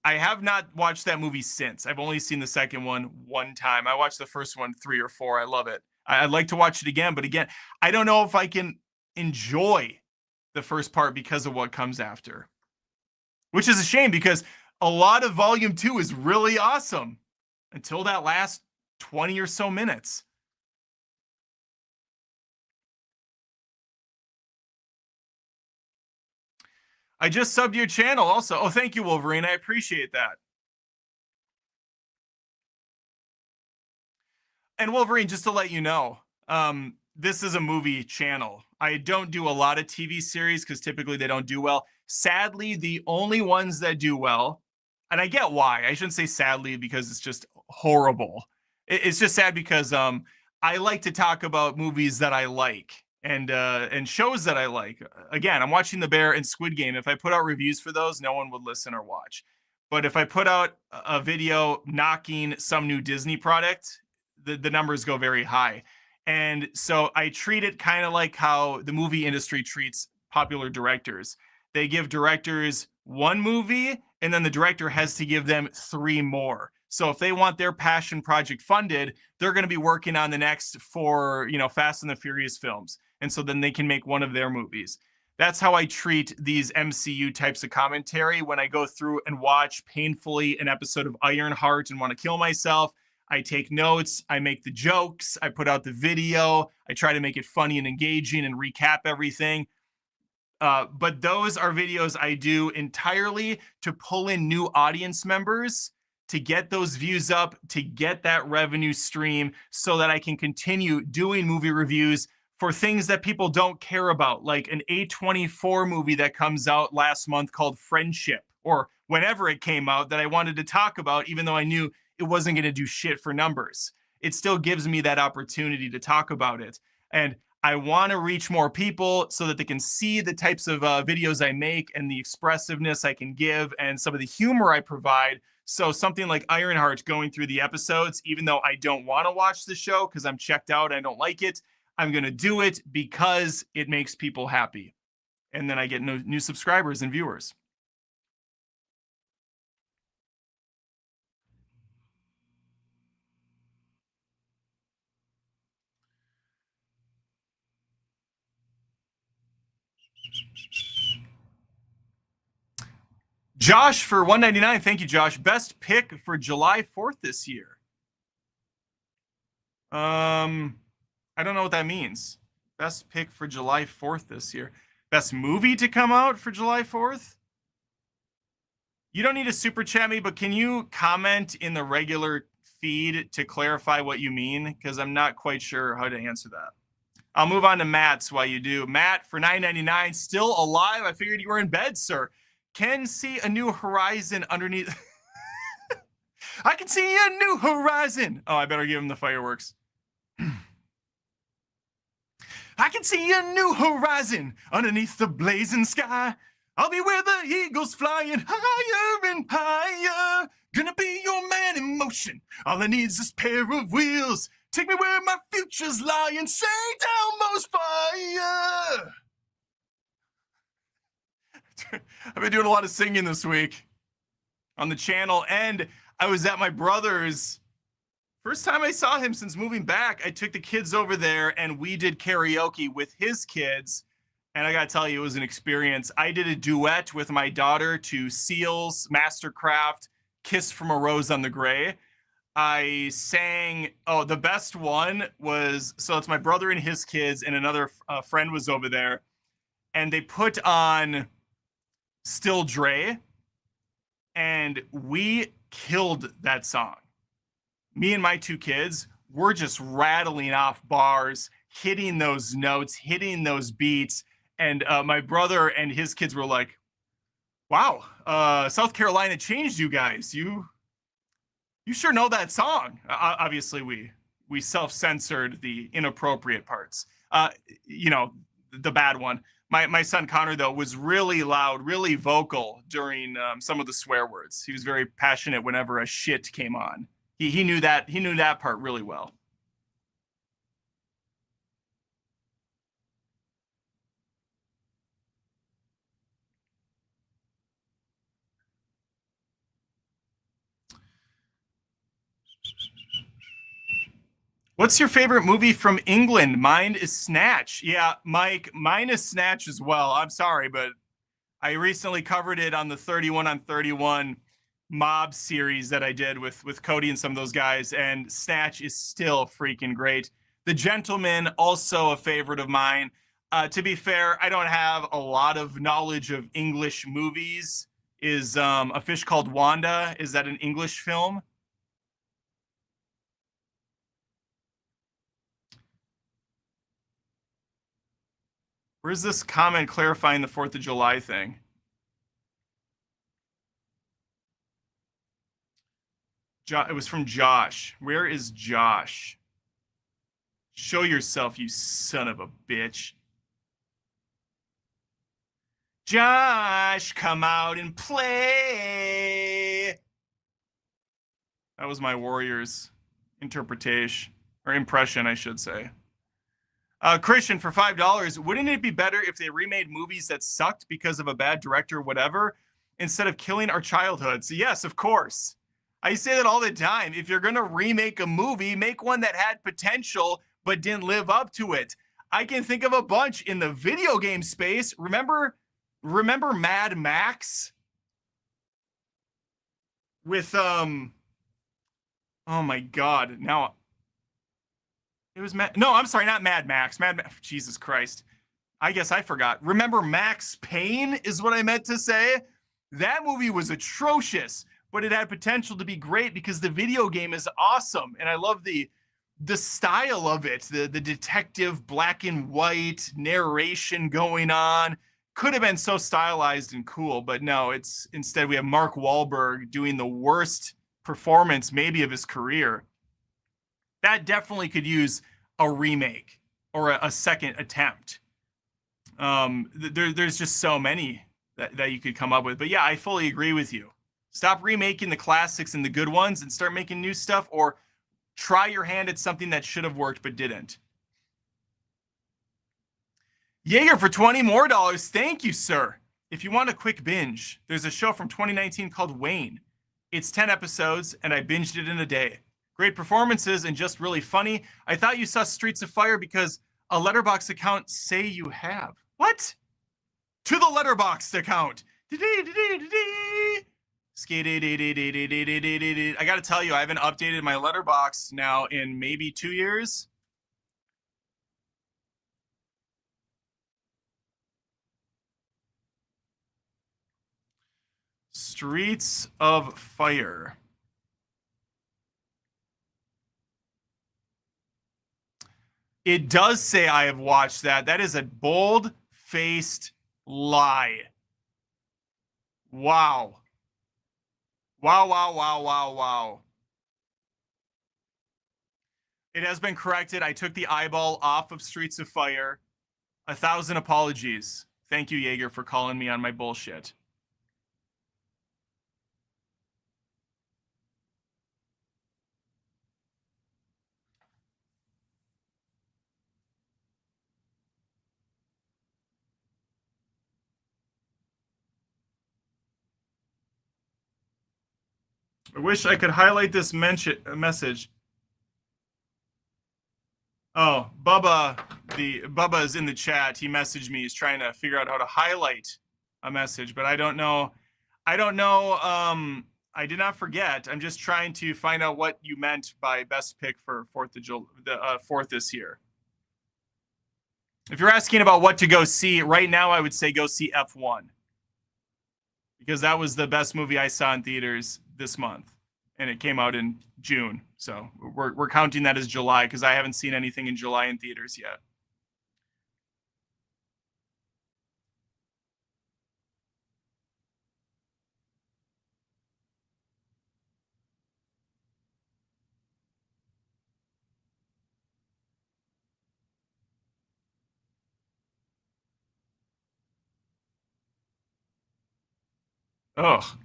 I have not watched that movie since. I've only seen the second one time. I watched the first one 3 or 4. I love it. I'd like to watch it again, but again, I don't know if I can enjoy the first part because of what comes after, which is a shame because a lot of Volume 2 is really awesome until that last 20 or so minutes. I just subbed your channel also. Oh, thank you, Wolverine. I appreciate that. And Wolverine, just to let you know, this is a movie channel. I don't do a lot of TV series because typically they don't do well. Sadly, the only ones that do well, and I get why. I shouldn't say sadly because it's just horrible. It's just sad because I like to talk about movies that I like and shows that I like. Again, I'm watching The Bear and Squid Game. If I put out reviews for those, no one would listen or watch. But if I put out a video knocking some new Disney product, the numbers go very high. And so I treat it kind of like how the movie industry treats popular directors. They give directors one movie, and then the director has to give them 3 more. So if they want their passion project funded, they're going to be working on the next 4, Fast and the Furious films. And so then they can make one of their movies. That's how I treat these MCU types of commentary when I go through and watch painfully an episode of Ironheart and want to kill myself. I take notes, I make the jokes, I put out the video, I try to make it funny and engaging and recap everything. But those are videos I do entirely to pull in new audience members, to get those views up, to get that revenue stream so that I can continue doing movie reviews for things that people don't care about, like an A24 movie that comes out last month called Friendship, or whenever it came out, that I wanted to talk about, even though I knew it wasn't going to do shit for numbers. It still gives me that opportunity to talk about it. And I want to reach more people so that they can see the types of videos I make and the expressiveness I can give and some of the humor I provide. So something like Ironheart, going through the episodes, even though I don't want to watch the show because I'm checked out, I don't like it, I'm going to do it because it makes people happy. And then I get new subscribers and viewers. Josh for $1.99. Thank you, Josh. Best pick for July 4th this year. I don't know what that means. Best pick for July 4th this year. Best movie to come out for July 4th? You don't need to super chat me, but can you comment in the regular feed to clarify what you mean? Because I'm not quite sure how to answer that. I'll move on to Matt's while you do. Matt for $9.99, still alive. I figured you were in bed, sir. Can see a new horizon underneath. I can see a new horizon. Oh, I better give him the fireworks. I can see a new horizon underneath the blazing sky. I'll be where the eagles flying higher and higher. Gonna be your man in motion. All I need is this pair of wheels. Take me where my future's lying. Say Elmos Fire. I've been doing a lot of singing this week on the channel, and I was at my brother's. First time I saw him since moving back. I took the kids over there and we did karaoke with his kids. And I gotta tell you, it was an experience. I did a duet with my daughter to Seal's Mastercraft, Kiss from a Rose on the Gray. I sang, the best one was, so it's my brother and his kids, and another friend was over there. And they put on Still Dre, and we killed that song. Me and my two kids were just rattling off bars, hitting those notes, hitting those beats. And my brother and his kids were like, wow, South Carolina changed you guys. You sure know that song. Obviously, we self-censored the inappropriate parts. The bad one. My son Connor, though, was really loud, really vocal during some of the swear words. He was very passionate whenever a shit came on. He knew that part really well. What's your favorite movie from England? Mine is Snatch. Yeah, Mike, mine is Snatch as well. I'm sorry, but I recently covered it on the 31 on 31 mob series that I did with Cody and some of those guys, and Snatch is still freaking great. The Gentleman, also a favorite of mine. To be fair, I don't have a lot of knowledge of English movies. Is A Fish Called Wanda, is that an English film? Where's this comment clarifying the 4th of July thing? It was from Josh. Where is Josh? Show yourself, you son of a bitch. Josh, come out and play. That was my Warriors interpretation, or impression, I should say. Christian for $5. Wouldn't it be better if they remade movies that sucked because of a bad director or whatever, instead of killing our childhoods? Yes, of course. I say that all the time. If you're going to remake a movie, make one that had potential but didn't live up to it. I can think of a bunch in the video game space. Remember Mad Max? With oh my god. Now it was no, I'm sorry, not Mad Max. Jesus Christ. I guess I forgot. Remember Max Payne is what I meant to say. That movie was atrocious, but it had potential to be great because the video game is awesome, and I love the style of it. The detective black and white narration going on could have been so stylized and cool, but no, it's instead we have Mark Wahlberg doing the worst performance maybe of his career. That definitely could use a remake or a second attempt. There's just so many that you could come up with. But yeah, I fully agree with you. Stop remaking the classics and the good ones and start making new stuff, or try your hand at something that should have worked but didn't. Jaeger for 20 more dollars. Thank you, sir. If you want a quick binge, there's a show from 2019 called Wayne. It's 10 episodes, and I binged it in a day. Great performances and just really funny. I thought you saw Streets of Fire because a Letterboxd account say you have. What? To the Letterboxd account. I gotta tell you, I haven't updated my Letterboxd now in maybe 2 years. Streets of Fire. It does say I have watched that. That is a bold-faced lie. Wow. Wow, wow, wow, wow, wow. It has been corrected. I took the eyeball off of Streets of Fire. 1,000 apologies. Thank you, Jaeger, for calling me on my bullshit. I wish I could highlight this message. Oh, Bubba is in the chat. He messaged me. He's trying to figure out how to highlight a message, but I don't know. I did not forget. I'm just trying to find out what you meant by best pick for 4th this year. If you're asking about what to go see right now, I would say go see F1 because that was the best movie I saw in theaters this month, and it came out in June. So we're counting that as July because I haven't seen anything in July in theaters yet. Oh,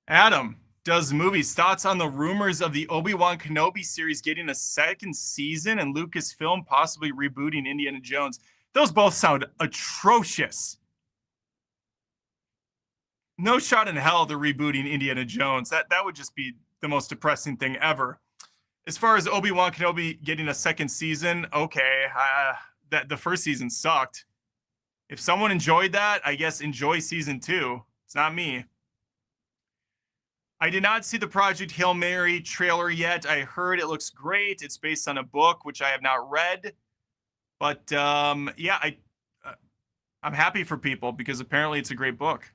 Adam does movies. Thoughts on the rumors of the Obi-Wan Kenobi series getting a second season and Lucasfilm possibly rebooting Indiana Jones? Those both sound atrocious. No shot in hell they're rebooting Indiana Jones. That would just be the most depressing thing ever. As far as Obi-Wan Kenobi getting a second season, okay, that the first season sucked. If someone enjoyed that, I guess enjoy season 2. It's not me. I did not see the Project Hail Mary trailer yet. I heard it looks great. It's based on a book, which I have not read. But yeah, I'm happy for people because apparently it's a great book.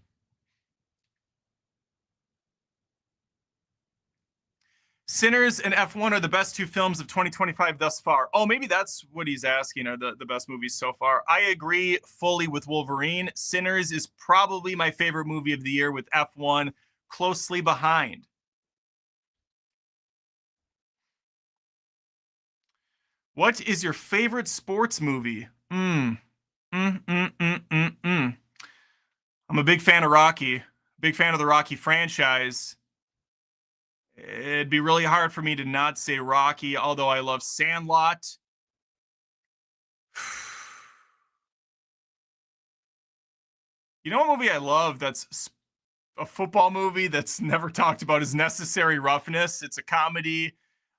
Sinners and F1 are the best 2 films of 2025 thus far. Oh, maybe that's what he's asking, are the best movies so far. I agree fully with Wolverine. Sinners is probably my favorite movie of the year, with F1 closely behind. What is your favorite sports movie? I'm a big fan of Rocky. Big fan of the Rocky franchise. It'd be really hard for me to not say Rocky, although I love Sandlot. You know what movie I love that's a football movie that's never talked about is Necessary Roughness. It's a comedy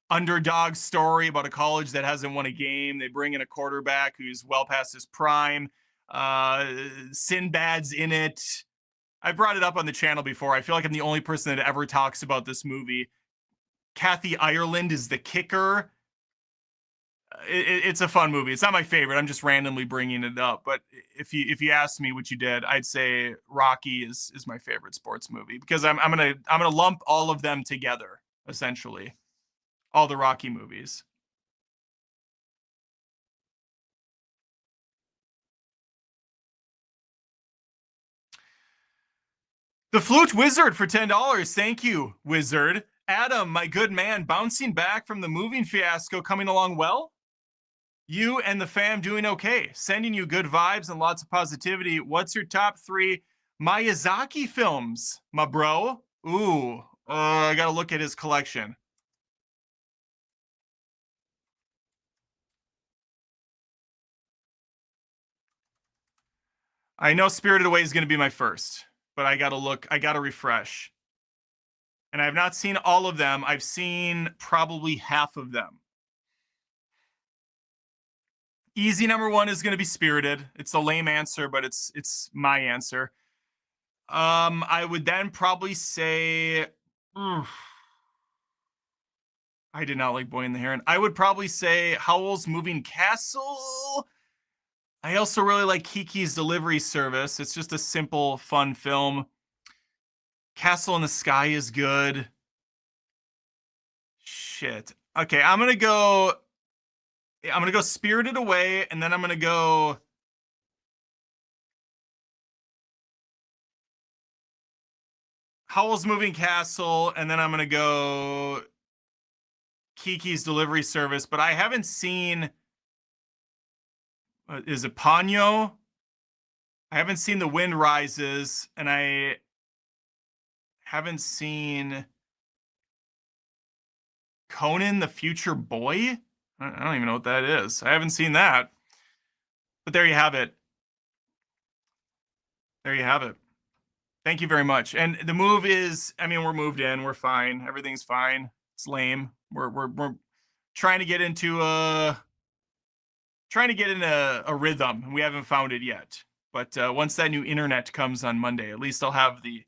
underdog story about a college that hasn't won a game. They bring in a quarterback who's well past his prime. Sinbad's in it. I brought it up on the channel before. I feel like I'm the only person that ever talks about this movie. Kathy Ireland is the kicker. It's a fun movie. It's not my favorite. I'm just randomly bringing it up. But if you asked me what you did, I'd say Rocky is my favorite sports movie because I'm gonna lump all of them together essentially, all the Rocky movies. The Flute Wizard for $10. Thank you, Wizard. Adam, my good man, bouncing back from the moving fiasco, coming along well. You and the fam doing okay. Sending you good vibes and lots of positivity. What's your top three Miyazaki films, my bro? Ooh, I gotta look at his collection. I know Spirited Away is gonna be my first, but I gotta look. I gotta refresh. And I have not seen all of them. I've seen probably half of them. Easy number one is going to be Spirited. It's a lame answer, but it's my answer. I would then probably say, I did not like Boy and the Heron. I would probably say Howl's Moving Castle. I also really like Kiki's Delivery Service. It's just a simple, fun film. Castle in the Sky is good. Shit. Okay, I'm gonna go Spirited Away, and then I'm gonna go Howl's Moving Castle, and then I'm gonna go Kiki's Delivery Service. But I haven't seen. Is it Ponyo? I haven't seen The Wind Rises, and I haven't seen Conan the Future Boy. I don't even know what that is. I haven't seen that. But there you have it. There you have it. Thank you very much. And the move is, I mean, we're moved in. We're fine. Everything's fine. It's lame. We're trying to get into a rhythm, and we haven't found it yet. But once that new internet comes on Monday, at least I'll have the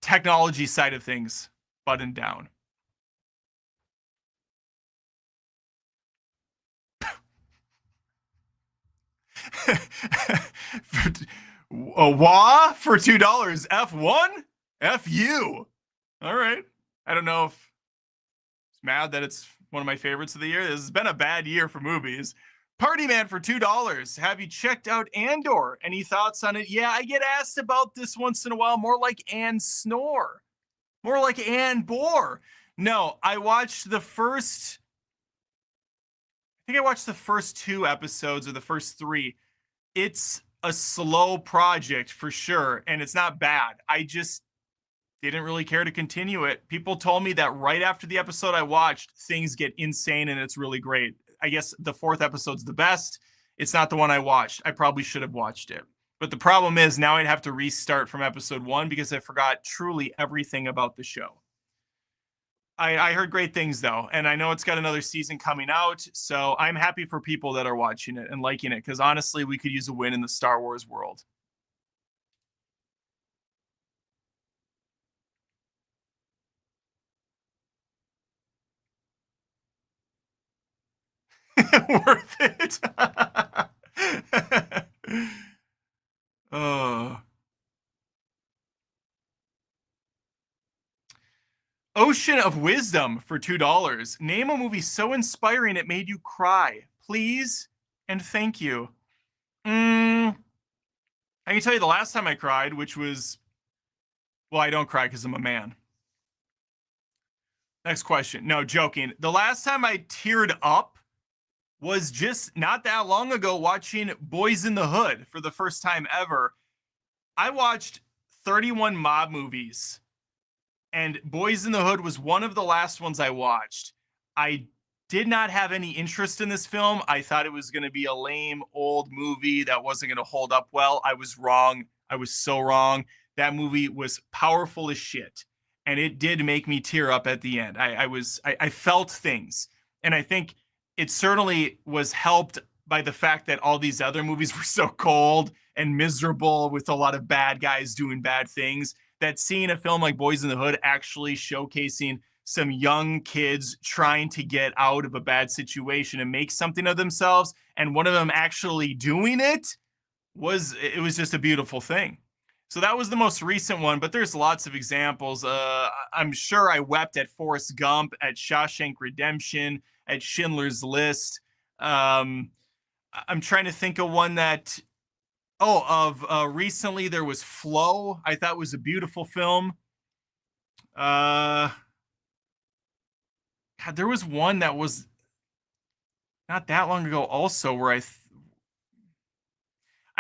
technology side of things buttoned down. A wah for $2. F1? F-U. All right. I don't know if it's mad that it's one of my favorites of the year. This has been a bad year for movies. Party Man for $2. Have you checked out Andor? Any thoughts on it? Yeah, I get asked about this once in a while, more like Ann Snore. More like Ann Bohr. No, I watched the first, I think I watched the first 2 episodes or the first 3. It's a slow project for sure, and it's not bad. I just didn't really care to continue it. People told me that right after the episode I watched, things get insane and it's really great. I guess the 4th episode's the best. It's not the one I watched. I probably should have watched it. But the problem is now I'd have to restart from episode 1 because I forgot truly everything about the show. I heard great things though, and I know it's got another season coming out, so I'm happy for people that are watching it and liking it, because honestly, we could use a win in the Star Wars world. Worth it. Oh. Ocean of Wisdom for $2. Name a movie so inspiring it made you cry. Please and thank you. I can tell you the last time I cried, which was, well, I don't cry because I'm a man. Next question. No, joking. The last time I teared up was just not that long ago watching Boys in the Hood for the first time ever. I watched 31 mob movies, and Boys in the Hood was one of the last ones I watched. I did not have any interest in this film. I thought it was going to be a lame old movie that wasn't going to hold up well. I was wrong. I was so wrong. That movie was powerful as shit, and it did make me tear up at the end. I felt things, and I think it certainly was helped by the fact that all these other movies were so cold and miserable with a lot of bad guys doing bad things, that seeing a film like Boys in the Hood actually showcasing some young kids trying to get out of a bad situation and make something of themselves, and one of them actually doing it was just a beautiful thing. So that was the most recent one, but there's lots of examples. I'm sure I wept at Forrest Gump, at Shawshank Redemption, at Schindler's List. Um, I'm trying to think of one that. Oh, of recently there was Flow. I thought was a beautiful film. Uh, God, there was one that was not that long ago also where I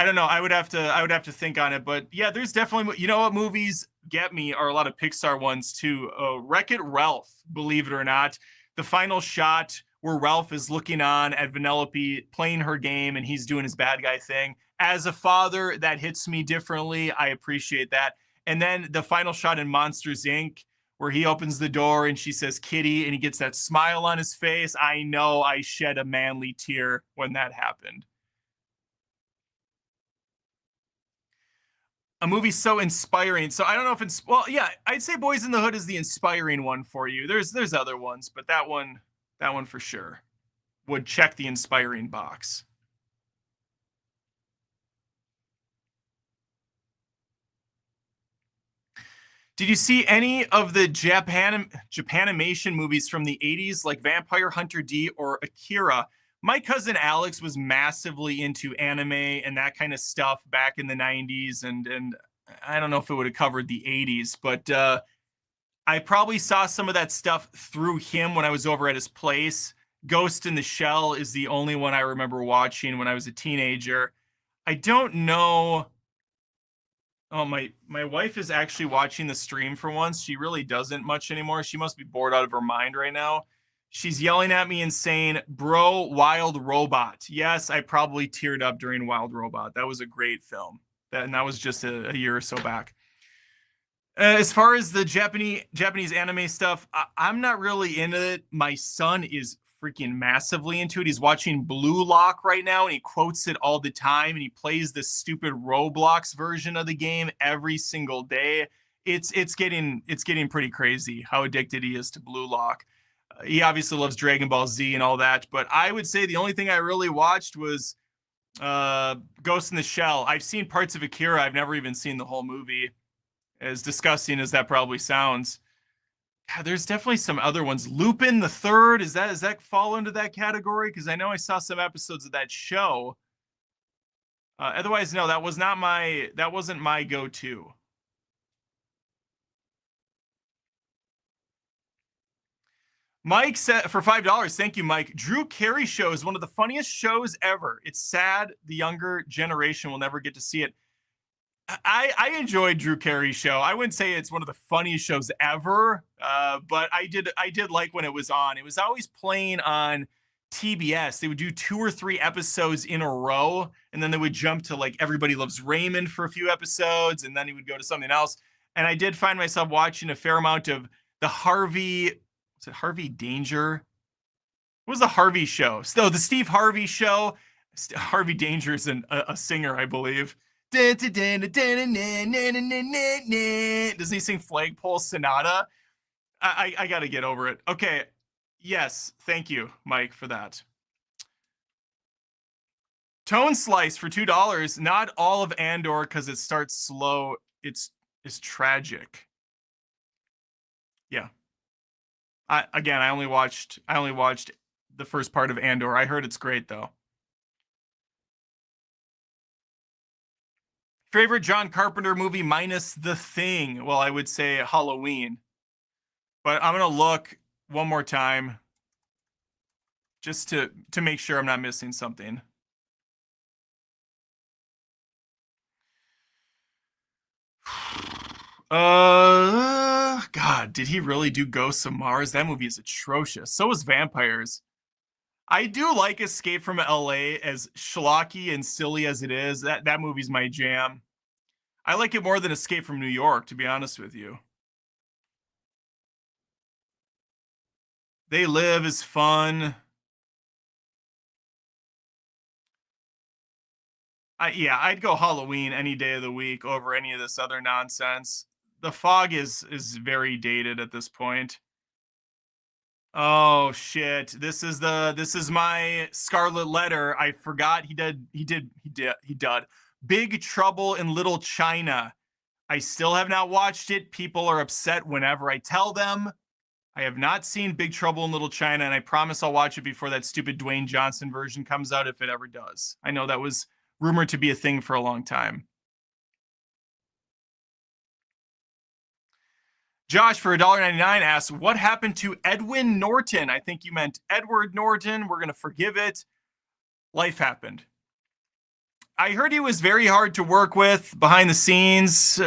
don't know. I would have to think on it, but yeah, there's definitely what movies get me are a lot of Pixar ones too. Wreck-It Ralph, believe it or not, the final shot where Ralph is looking on at Vanellope playing her game and he's doing his bad guy thing. As a father, that hits me differently. I appreciate that. And then the final shot in Monsters Inc. where he opens the door and she says Kitty and he gets that smile on his face. I know I shed a manly tear when that happened. A movie so inspiring. So I don't know if it's well, yeah, I'd say Boys in the Hood is the inspiring one for you. There's other ones, but that one for sure would check the inspiring box. Did you see any of the Japanimation movies from the 80s like Vampire Hunter D or Akira? My cousin Alex was massively into anime and that kind of stuff back in the 90s, and I don't know if it would have covered the 80s, but I probably saw some of that stuff through him when I was over at his place. Ghost in the Shell is the only one I remember watching when I was a teenager. I don't know. Oh, my wife is actually watching the stream for once. She really doesn't much anymore. She must be bored out of her mind right now. She's yelling at me and saying, "Bro, Wild Robot." Yes, I probably teared up during Wild Robot. That was a great film. And that was just a year or so back. As far as the Japanese anime stuff, I'm not really into it. My son is freaking massively into it. He's watching Blue Lock right now, and he quotes it all the time. And he plays this stupid Roblox version of the game every single day. It's getting pretty crazy how addicted he is to Blue Lock. He obviously loves Dragon Ball Z and all that, but I would say the only thing I really watched was Ghost in the Shell. I've seen parts of Akira. I've never even seen the whole movie, as disgusting as that probably sounds. God, there's definitely some other ones. Lupin the Third, is that fall into that category? Because I know I saw some episodes of that show. Otherwise, no, that wasn't my go-to. Mike said for $5. Thank you, Mike. Drew Carey show is one of the funniest shows ever. It's sad the younger generation will never get to see it. I enjoyed Drew Carey's show. I wouldn't say it's one of the funniest shows ever, but I did like when it was on. It was always playing on TBS. They would do 2 or 3 episodes in a row, and then they would jump to like Everybody Loves Raymond for a few episodes, and then he would go to something else. And I did find myself watching a fair amount of the Harvey. Was it Harvey Danger? What was the Harvey show? So the Steve Harvey show. Harvey Danger is a singer, I believe. Doesn't he sing Flagpole Sonata? I got to get over it. Okay. Yes. Thank you, Mike, for that. Tone Slice for $2. Not all of Andor because it starts slow. It's tragic. Yeah. I only watched the first part of Andor. I heard it's great though. Favorite John Carpenter movie minus The Thing? Well, I would say Halloween. But I'm going to look one more time just to make sure I'm not missing something. God, did he really do Ghosts of Mars? That movie is atrocious. So is Vampires. I do like Escape from LA, as schlocky and silly as it is. That movie's my jam. I like it more than Escape from New York, to be honest with you. They Live is fun. Yeah, I'd go Halloween any day of the week over any of this other nonsense. The Fog is very dated at this point. Oh shit. This is my scarlet letter. I forgot he did. Big Trouble in Little China. I still have not watched it. People are upset whenever I tell them. I have not seen Big Trouble in Little China, and I promise I'll watch it before that stupid Dwayne Johnson version comes out if it ever does. I know that was rumored to be a thing for a long time. Josh for $1.99 asks, what happened to Edwin Norton? I think you meant Edward Norton. We're going to forgive it. Life happened. I heard he was very hard to work with behind the scenes.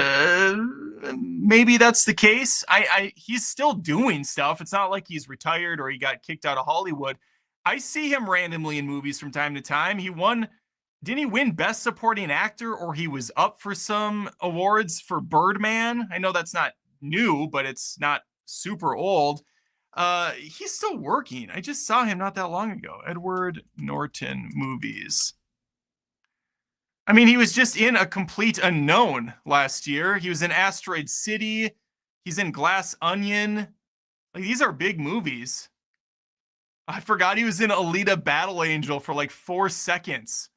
Maybe that's the case. He's still doing stuff. It's not like he's retired or he got kicked out of Hollywood. I see him randomly in movies from time to time. Didn't he win Best Supporting Actor, or he was up for some awards for Birdman? I know that's not new, but it's not super old. He's still working. I just saw him not that long ago. Edward Norton movies. I mean, he was just in A Complete Unknown last year. He was in Asteroid City. He's in Glass Onion. Like, these are big movies. I forgot he was in Alita Battle Angel for like 4 seconds.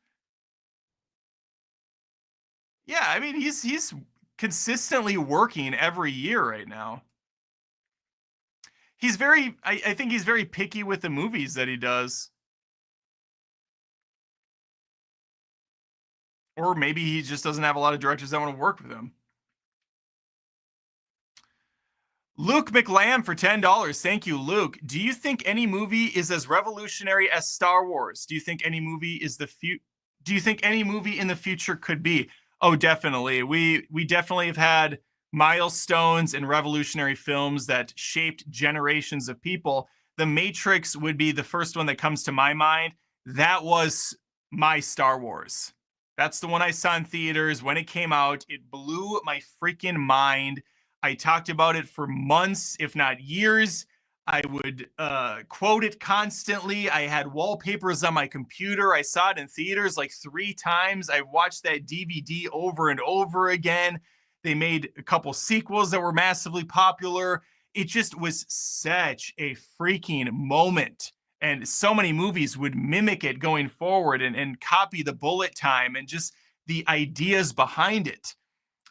Yeah, I mean, he's consistently working every year right now. I think he's very picky with the movies that he does. Or maybe he just doesn't have a lot of directors that want to work with him. Luke McLam for $10. Thank you, Luke. Do you think any movie is as revolutionary as Star Wars? Do you think any movie in the future could be? Oh, definitely. We definitely have had milestones and revolutionary films that shaped generations of people. The Matrix would be the first one that comes to my mind. That was my Star Wars. That's the one I saw in theaters when it came out. It blew my freaking mind. I talked about it for months, if not years. I would quote it constantly. I had wallpapers on my computer. I saw it in theaters like 3 times. I watched that DVD over and over again. They made a couple sequels that were massively popular. It just was such a freaking moment. And so many movies would mimic it going forward and copy the bullet time and just the ideas behind it.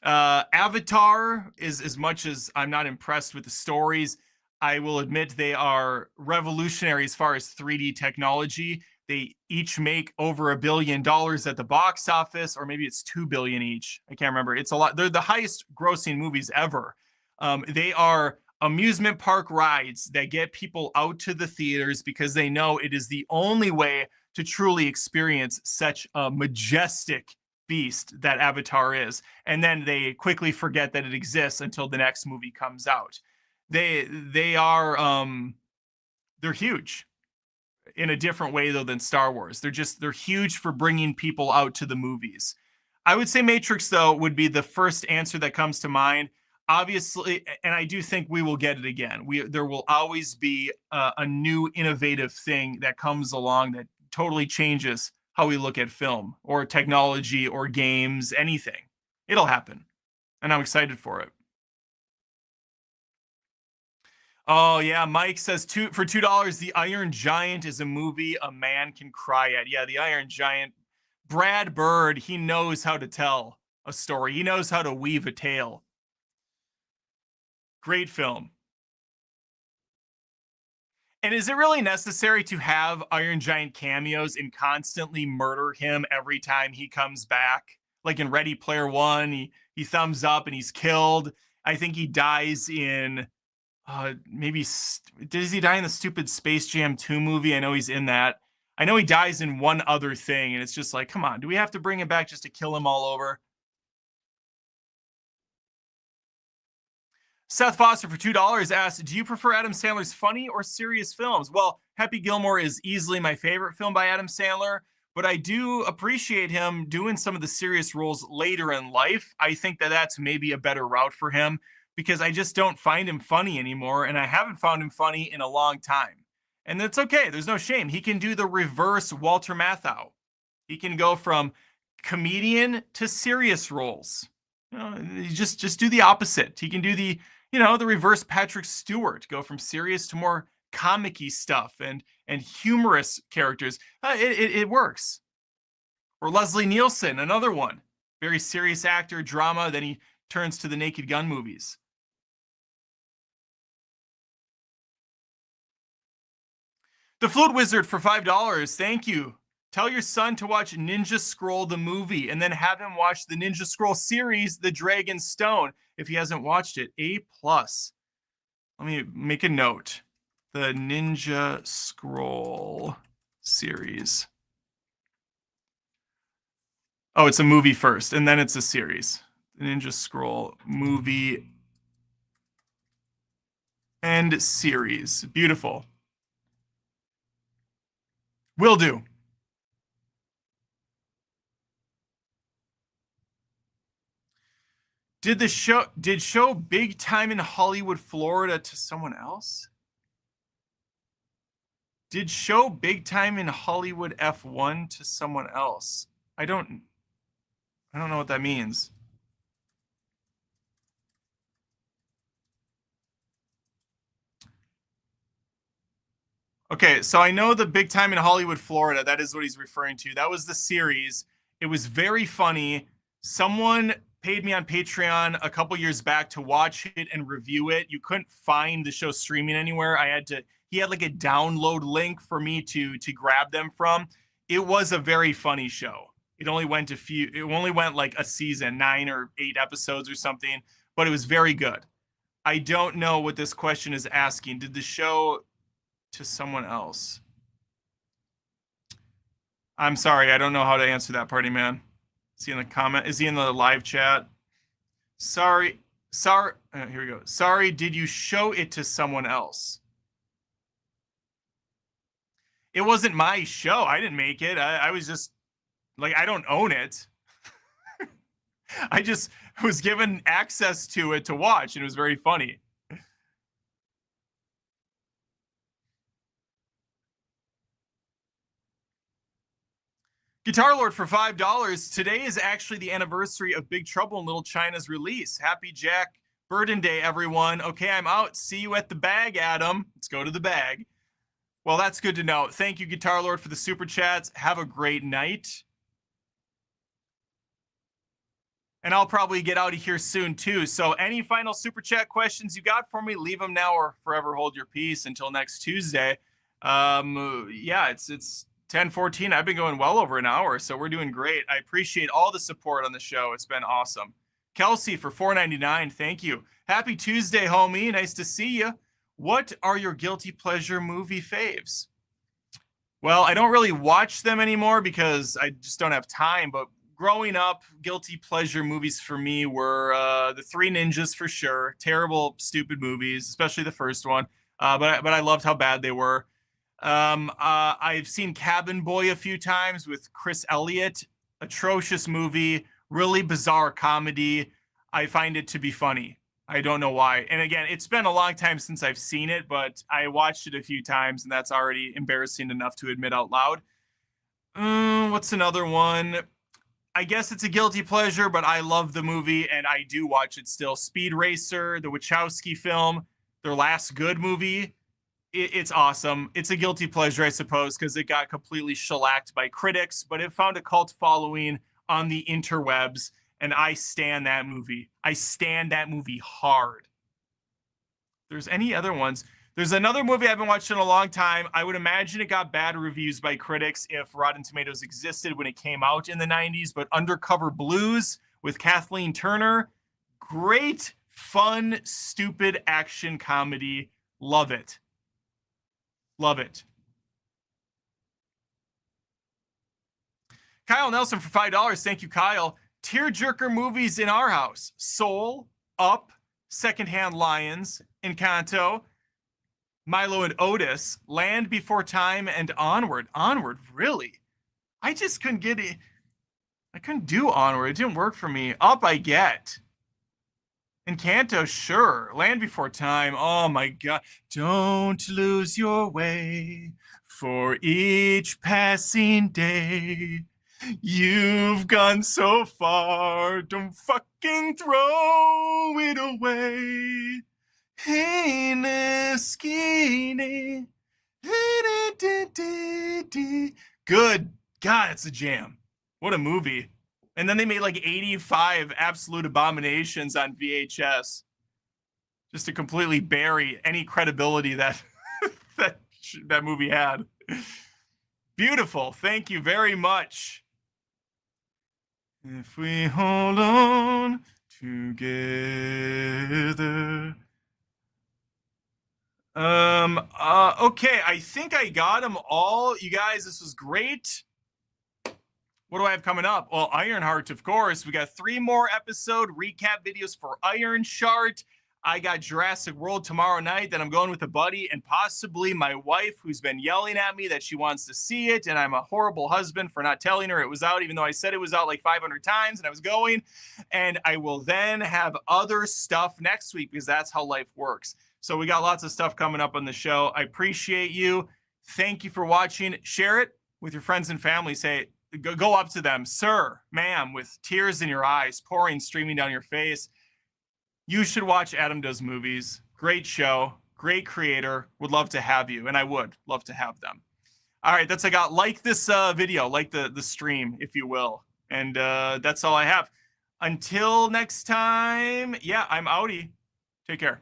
Avatar is, as much as I'm not impressed with the stories, I will admit they are revolutionary as far as 3D technology. They each make over $1 billion at the box office, or maybe it's 2 billion each. I can't remember. It's a lot. They're the highest grossing movies ever. They are amusement park rides that get people out to the theaters because they know it is the only way to truly experience such a majestic beast that Avatar is. And then they quickly forget that it exists until the next movie comes out. They are they're huge in a different way though than Star Wars. They're huge for bringing people out to the movies. I would say Matrix though would be the first answer that comes to mind. Obviously, and I do think we will get it again. There will always be a new innovative thing that comes along that totally changes how we look at film or technology or games, anything. It'll happen. And I'm excited for it. Oh yeah, Mike says for $2, The Iron Giant is a movie a man can cry at. Yeah, The Iron Giant. Brad Bird, he knows how to tell a story. He knows how to weave a tale. Great film. And is it really necessary to have Iron Giant cameos and constantly murder him every time he comes back? Like in Ready Player One, he thumbs up and he's killed. I think he dies in does he die in the stupid Space Jam 2 movie? I know he's in that. I know he dies in one other thing, and it's just like, come on, do we have to bring him back just to kill him all over? Seth Foster for $2 asked, do you prefer Adam Sandler's funny or serious films? Well, Happy Gilmore is easily my favorite film by Adam Sandler, but I do appreciate him doing some of the serious roles later in life. I think that that's maybe a better route for him because I just don't find him funny anymore, and I haven't found him funny in a long time. And that's okay. There's no shame. He can do the reverse Walter Matthau. He can go from comedian to serious roles. You know, just do the opposite. He can do the reverse Patrick Stewart, go from serious to more comic-y stuff and humorous characters, it works. Or Leslie Nielsen, another one, very serious actor, drama. Then he turns to the Naked Gun movies. The Flute Wizard for $5. Thank you. Tell your son to watch Ninja Scroll the movie and then have him watch the Ninja Scroll series, The Dragon's Stone, if he hasn't watched it. A+. Let me make a note. The Ninja Scroll series. Oh, it's a movie first, and then it's a series. The Ninja Scroll movie and series. Beautiful. Will do. Did show Big Time in Hollywood, Florida to someone else? Did show Big Time in Hollywood F1 to someone else? I don't know what that means. Okay, so I know the Big Time in Hollywood, Florida. That is what he's referring to. That was the series. It was very funny. Someone paid me on Patreon a couple years back to watch it and review it. You couldn't find the show streaming anywhere. He had like a download link for me to grab them from. It was a very funny show. It only went like a season, 9 or 8 episodes or something, but it was very good. I don't know what this question is asking. Did the show to someone else? I'm sorry, I don't know how to answer that, party man. Is he in the comment? Is he in the live chat? Sorry. Here we go. Sorry, did you show it to someone else? It wasn't my show. I didn't make it. I was just like, I don't own it. I just was given access to it to watch, and it was very funny. Guitar Lord for $5. Today is actually the anniversary of Big Trouble in Little China's release. Happy Jack Burden Day, everyone. Okay, I'm out. See you at the bag, Adam. Let's go to the bag. Well, that's good to know. Thank you, Guitar Lord, for the super chats. Have a great night. And I'll probably get out of here soon, too. So any final super chat questions you got for me, leave them now or forever hold your peace until next Tuesday. Yeah, it's 10:14. I've been going well over an hour, so we're doing great. I appreciate all the support on the show. It's been awesome. Kelsey for $4.99. Thank you. Happy Tuesday, homie. Nice to see you. What are your guilty pleasure movie faves? Well, I don't really watch them anymore because I just don't have time. But growing up, guilty pleasure movies for me were The Three Ninjas for sure. Terrible, stupid movies, especially the first one. But I loved how bad they were. I've seen Cabin Boy a few times with Chris Elliott. Atrocious movie, really bizarre comedy. I find it to be funny. I don't know why. And again, it's been a long time since I've seen it, but I watched it a few times, and that's already embarrassing enough to admit out loud. What's another one? I guess it's a guilty pleasure, but I love the movie, and I do watch it still. Speed Racer, the Wachowski film, their last good movie. It's awesome. It's a guilty pleasure, I suppose, because it got completely shellacked by critics, but it found a cult following on the interwebs, and I stand that movie. I stand that movie hard. There's any other ones. There's another movie I haven't watched in a long time. I would imagine it got bad reviews by critics if Rotten Tomatoes existed when it came out in the 90s, but Undercover Blues with Kathleen Turner. Great, fun, stupid action comedy. Love it. Love it. Kyle Nelson for $5. Thank you, Kyle. Tearjerker movies in our house. Soul, Up, Secondhand Lions, Encanto, Milo and Otis, Land Before Time, and Onward. Onward, really? I just couldn't get it. I couldn't do Onward. It didn't work for me. Up, I get. Encanto, sure. Land Before Time, oh my God. Don't lose your way for each passing day. You've gone so far, don't fucking throw it away. Hey, skinny. Good God, it's a jam. What a movie. And then they made like 85 absolute abominations on VHS just to completely bury any credibility that that movie had. Beautiful. Thank you very much. If we hold on together. Okay, I think I got them all. You guys, this was great. What do I have coming up? Well, Ironheart, of course. We got 3 more episode recap videos for Iron Chart. I got Jurassic World tomorrow night. Then I'm going with a buddy and possibly my wife, who's been yelling at me that she wants to see it. And I'm a horrible husband for not telling her it was out, even though I said it was out like 500 times and I was going. And I will then have other stuff next week because that's how life works. So we got lots of stuff coming up on the show. I appreciate you. Thank you for watching. Share it with your friends and family. Say, go up to them, sir, ma'am, with tears in your eyes, pouring, streaming down your face. You should watch Adam Does Movies. Great show, great creator. Would love to have you, and I would love to have them. All right, that's I got. Like this video, like the stream, if you will. And that's all I have. Until next time, yeah, I'm outie. Take care.